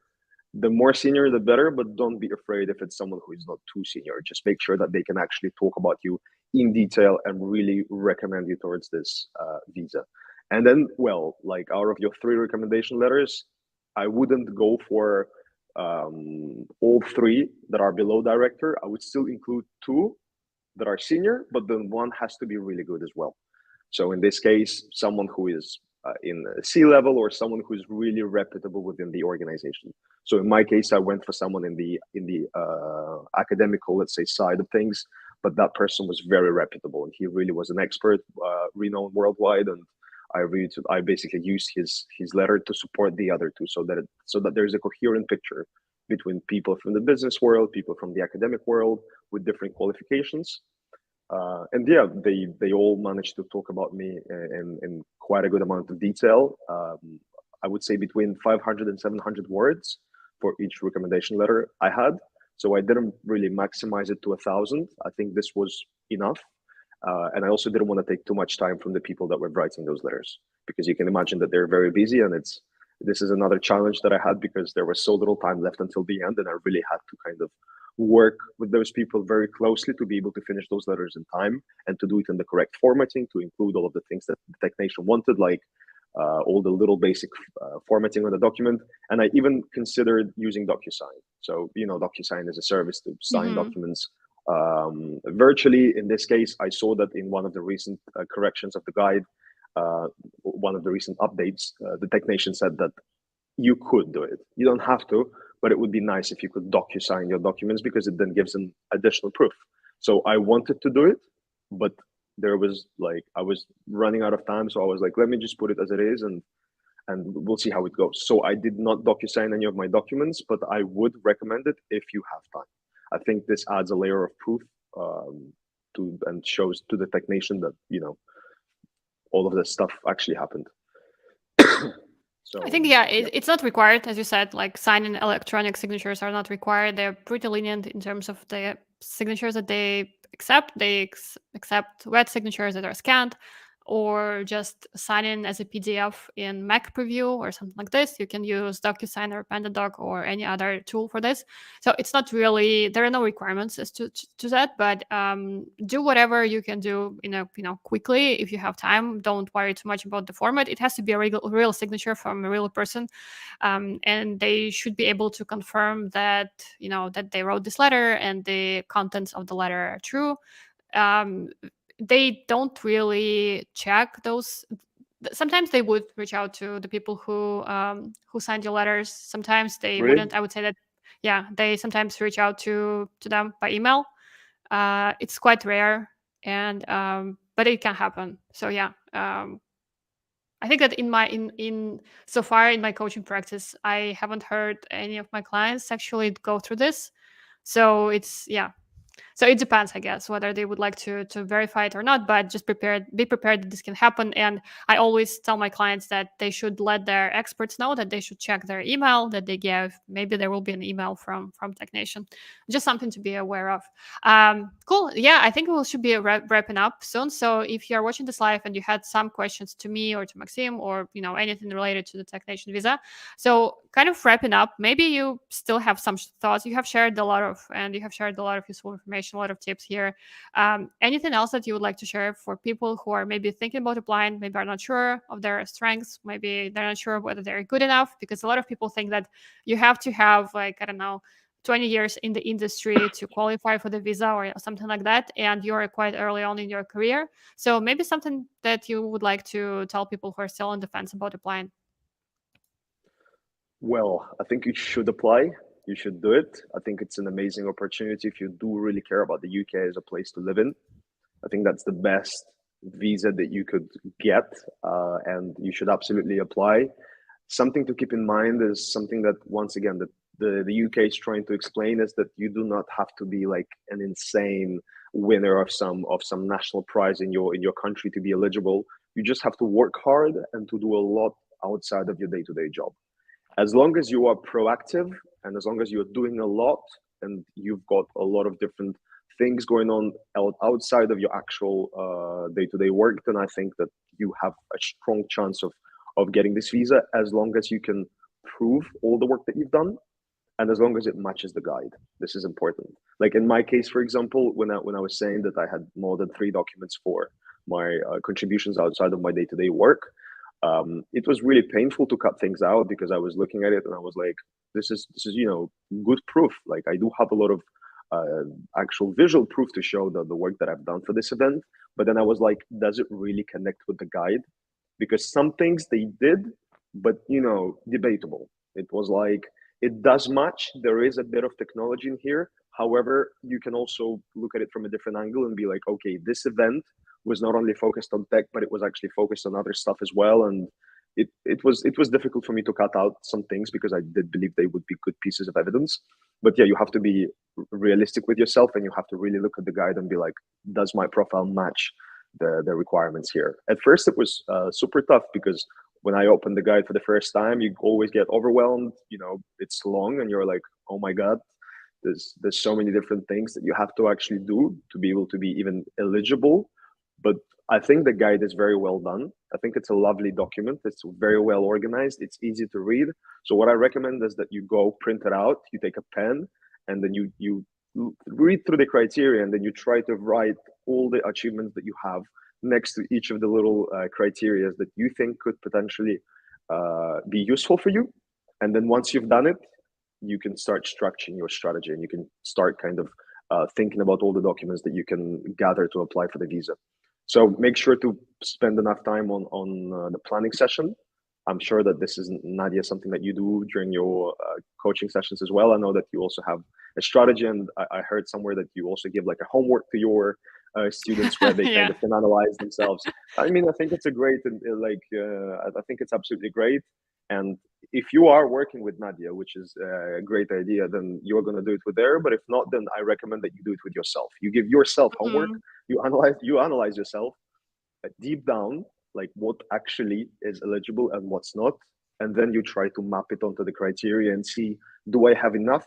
The more senior, the better, but don't be afraid if it's someone who is not too senior. Just make sure that they can actually talk about you in detail and really recommend you towards this visa. And then, well, like out of your 3 recommendation letters, I wouldn't go for all 3 that are below director. I would still include 2 that are senior, but then 1 has to be really good as well. So in this case, someone who is in C-level or someone who's really reputable within the organization. So in my case, I went for someone in the academical, let's say, side of things, but that person was very reputable and he really was an expert, renowned worldwide. And I basically used his letter to support the other 2, so that there's a coherent picture between people from the business world, people from the academic world with different qualifications. And yeah, they all managed to talk about me in quite a good amount of detail. I would say between 500 and 700 words for each recommendation letter I had. So I didn't really maximize it to 1,000. I think this was enough. And I also didn't want to take too much time from the people that were writing those letters, because you can imagine that they're very busy, and this is another challenge that I had because there was so little time left until the end, and I really had to kind of work with those people very closely to be able to finish those letters in time and to do it in the correct formatting, to include all of the things that the Tech Nation wanted, like all the little basic formatting on the document. And I even considered using DocuSign. So, DocuSign is a service to sign documents virtually. In this case, I saw that in one of the recent corrections of the guide, one of the recent updates, the Tech Nation said that you could do it. You don't have to, but it would be nice if you could DocuSign your documents, because it then gives an additional proof. So I wanted to do it, but I was running out of time. So I was like, let me just put it as it is, and we'll see how it goes. So I did not DocuSign any of my documents, but I would recommend it if you have time. I think this adds a layer of proof and shows to the Tech Nation that, all of this stuff actually happened. So I think, it's not required, as you said, like signing electronic signatures are not required. They're pretty lenient in terms of the signatures that they accept. They accept wet signatures that are scanned. or just sign in as a PDF in Mac Preview or something like this. You can use DocuSign or PandaDoc or any other tool for this. So it's not really, there are no requirements as to that, but do whatever you can do, quickly if you have time. Don't worry too much about the format. It has to be a real signature from a real person, and they should be able to confirm that that they wrote this letter and the contents of the letter are true. um, they don't really check those. Sometimes they would reach out to the people who signed your letters. Sometimes they Really? wouldn't. I would say that, yeah, they sometimes reach out to them by email. It's quite rare, and but it can happen. So yeah, I think that in so far in my coaching practice, I haven't heard any of my clients actually go through this. So it's, yeah, so it depends, I guess, whether they would like to verify it or not. But just be prepared that this can happen. And I always tell my clients that they should let their experts know that they should check their email that they give. Maybe there will be an email from Technation. Just something to be aware of. Cool. Yeah, I think we should be wrapping up soon. So if you are watching this live and you had some questions to me or to Maxim, or anything related to the Technation visa, so kind of wrapping up, maybe you still have some thoughts. You have shared a lot of useful information, a lot of tips here. Anything else that you would like to share for people who are maybe thinking about applying, maybe are not sure of their strengths, maybe they're not sure whether they're good enough? Because a lot of people think that you have to have, like, I don't know, 20 years in the industry to qualify for the visa or something like that, and you're quite early on in your career. So maybe something that you would like to tell people who are still on the fence about applying. Well, I think you should apply. You should do it. I think it's an amazing opportunity if you do really care about the UK as a place to live in. I think that's the best visa that you could get, and you should absolutely apply. Something to keep in mind is something that, once again, that the UK is trying to explain, is that you do not have to be like an insane winner of some national prize in your country to be eligible. You just have to work hard and to do a lot outside of your day-to-day job. As long as you are proactive and as long as you're doing a lot and you've got a lot of different things going on outside of your actual day-to-day work, then I think that you have a strong chance of getting this visa, as long as you can prove all the work that you've done and as long as it matches the guide. This is important. Like in my case, for example, when I was saying that I had more than 3 documents for my contributions outside of my day-to-day work, it was really painful to cut things out because I was looking at it and I was like, this is good proof. Like I do have a lot of actual visual proof to show the work that I've done for this event. But then I was like, does it really connect with the guide? Because some things they did, but debatable. It was like, it does match. There is a bit of technology in here. However, you can also look at it from a different angle and be like, okay, this event was not only focused on tech, but it was actually focused on other stuff as well. And it was difficult for me to cut out some things because I did believe they would be good pieces of evidence. But yeah, you have to be realistic with yourself and you have to really look at the guide and be like, does my profile match the requirements here? At first, it was super tough because when I opened the guide for the first time, you always get overwhelmed. It's long and you're like, oh my God, there's so many different things that you have to actually do to be able to be even eligible. But I think the guide is very well done. I think it's a lovely document. It's very well organized. It's easy to read. So what I recommend is that you go print it out, you take a pen, and then you read through the criteria, and then you try to write all the achievements that you have next to each of the little criteria that you think could potentially be useful for you. And then once you've done it, you can start structuring your strategy and you can start kind of thinking about all the documents that you can gather to apply for the visa. So make sure to spend enough time on the planning session. I'm sure that this is, Nadia, something that you do during your coaching sessions as well. I know that you also have a strategy, and I heard somewhere that you also give like a homework to your students where they kind Yeah. of can analyze themselves. I mean, I think it's a great, I think it's absolutely great. And if you are working with Nadia, which is a great idea, then you're going to do it with her. But if not, then I recommend that you do it with yourself. You give yourself homework. Mhm. You analyze yourself deep down, like what actually is eligible and what's not. And then you try to map it onto the criteria and see, do I have enough?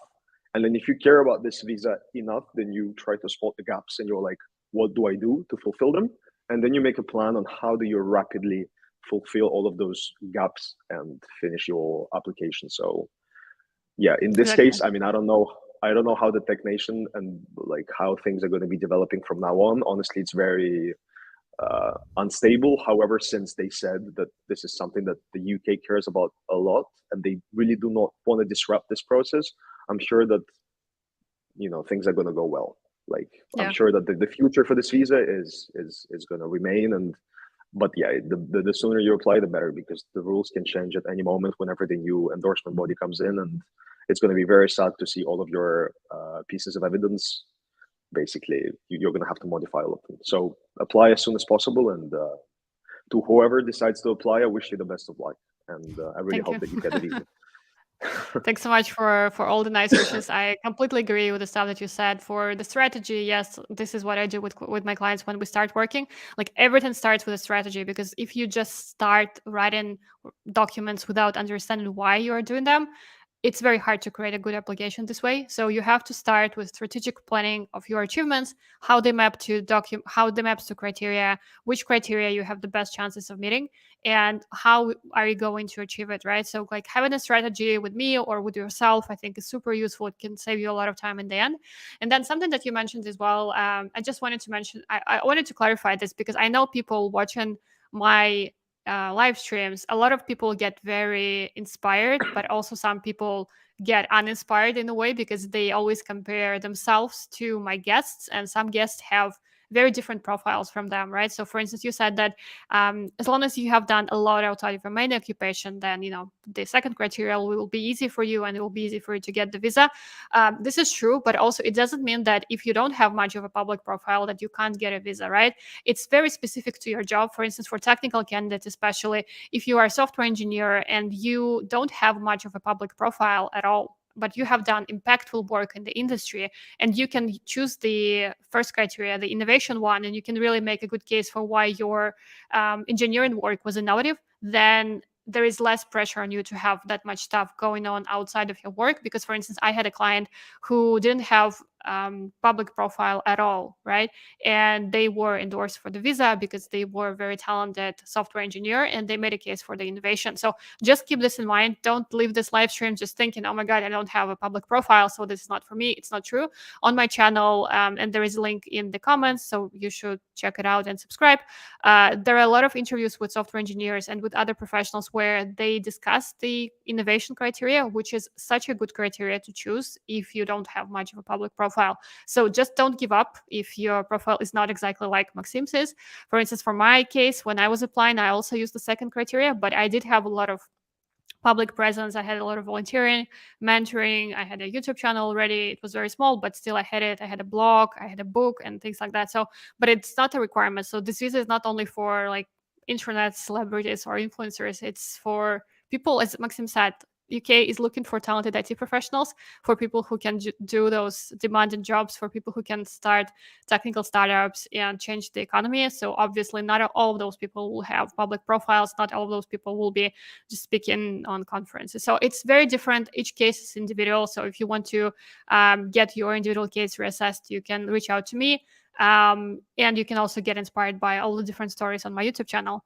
And then if you care about this visa enough, then you try to spot the gaps and you're like, what do I do to fulfill them? and then you make a plan on how do you rapidly fulfill all of those gaps and finish your application. So yeah, in this Exactly. case, I mean, I don't know how the tech nation and like how things are going to be developing from now on. Honestly, it's very unstable. However, since they said that this is something that the UK cares about a lot, and they really do not want to disrupt this process, I'm sure that things are going to go well. Like I'm Yeah. sure that the future for this visa is going to remain. And but yeah, the sooner you apply, the better, because the rules can change at any moment whenever the new endorsement body comes in, and it's going to be very sad to see all of your pieces of evidence. Basically, you're going to have to modify all of them. So apply as soon as possible, and to whoever decides to apply, I wish you the best of luck, and I really Thank hope you. that you get the visa. Thanks so much for all the nice wishes. I completely agree with the stuff that you said. For the strategy, yes, this is what I do with my clients when we start working. Like everything starts with a strategy, because if you just start writing documents without understanding why you are doing them, it's very hard to create a good application this way. So you have to start with strategic planning of your achievements, how they maps to criteria, which criteria you have the best chances of meeting, and how are you going to achieve it, right? So like having a strategy with me or with yourself, I think is super useful. It can save you a lot of time in the end. And then something that you mentioned as well, I just wanted to mention, I wanted to clarify this because I know people watching my live streams, a lot of people get very inspired, but also some people get uninspired in a way because they always compare themselves to my guests, and some guests have very different profiles from them, right? So, for instance, you said that as long as you have done a lot outside of your main occupation, then the second criteria will be easy for you, and it will be easy for you to get the visa. This is true, but also it doesn't mean that if you don't have much of a public profile that you can't get a visa, right? It's very specific to your job. For instance, for technical candidates, especially if you are a software engineer and you don't have much of a public profile at all, but you have done impactful work in the industry, and you can choose the first criteria, the innovation one, and you can really make a good case for why your engineering work was innovative, then there is less pressure on you to have that much stuff going on outside of your work. Because, for instance, I had a client who didn't have public profile at all, right? And they were endorsed for the visa because they were a very talented software engineer, and they made a case for the innovation. So just keep this in mind. Don't leave this live stream just thinking, oh my God, I don't have a public profile, so this is not for me. It's not true. On my channel, and there is a link in the comments, so you should check it out and subscribe. There are a lot of interviews with software engineers and with other professionals where they discuss the innovation criteria, which is such a good criteria to choose if you don't have much of a public profile. So just don't give up if your profile is not exactly like Maksim's is. For instance, for my case, when I was applying, I also used the second criteria, but I did have a lot of public presence. I had a lot of volunteering, mentoring. I had a YouTube channel already. It was very small, but still I had it. I had a blog, I had a book and things like that. So, but it's not a requirement. So this visa is not only for like internet celebrities or influencers. It's for people, as Maxim said, UK is looking for talented IT professionals, for people who can do those demanding jobs, for people who can start technical startups and change the economy. So obviously, not all of those people will have public profiles. Not all of those people will be just speaking on conferences. So it's very different. Each case is individual. So if you want to get your individual case reassessed, you can reach out to me. And you can also get inspired by all the different stories on my YouTube channel.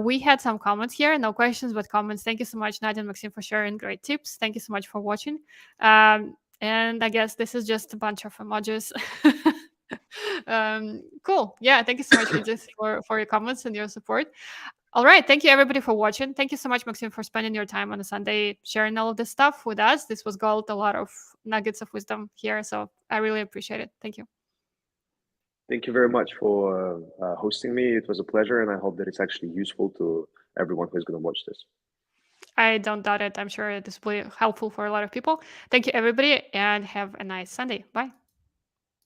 We had some comments here, no questions, but comments. Thank you so much, Nadia and Maxim, for sharing great tips. Thank you so much for watching. And I guess this is just a bunch of emojis. Cool. Yeah, thank you so much, Regis, for your comments and your support. All right. Thank you, everybody, for watching. Thank you so much, Maxim, for spending your time on a Sunday sharing all of this stuff with us. This was gold, a lot of nuggets of wisdom here. So I really appreciate it. Thank you. Thank you very much for hosting me. It was a pleasure, and I hope that it's actually useful to everyone who's going to watch this. I don't doubt it. I'm sure this will be helpful for a lot of people. Thank you, everybody, and have a nice Sunday. Bye.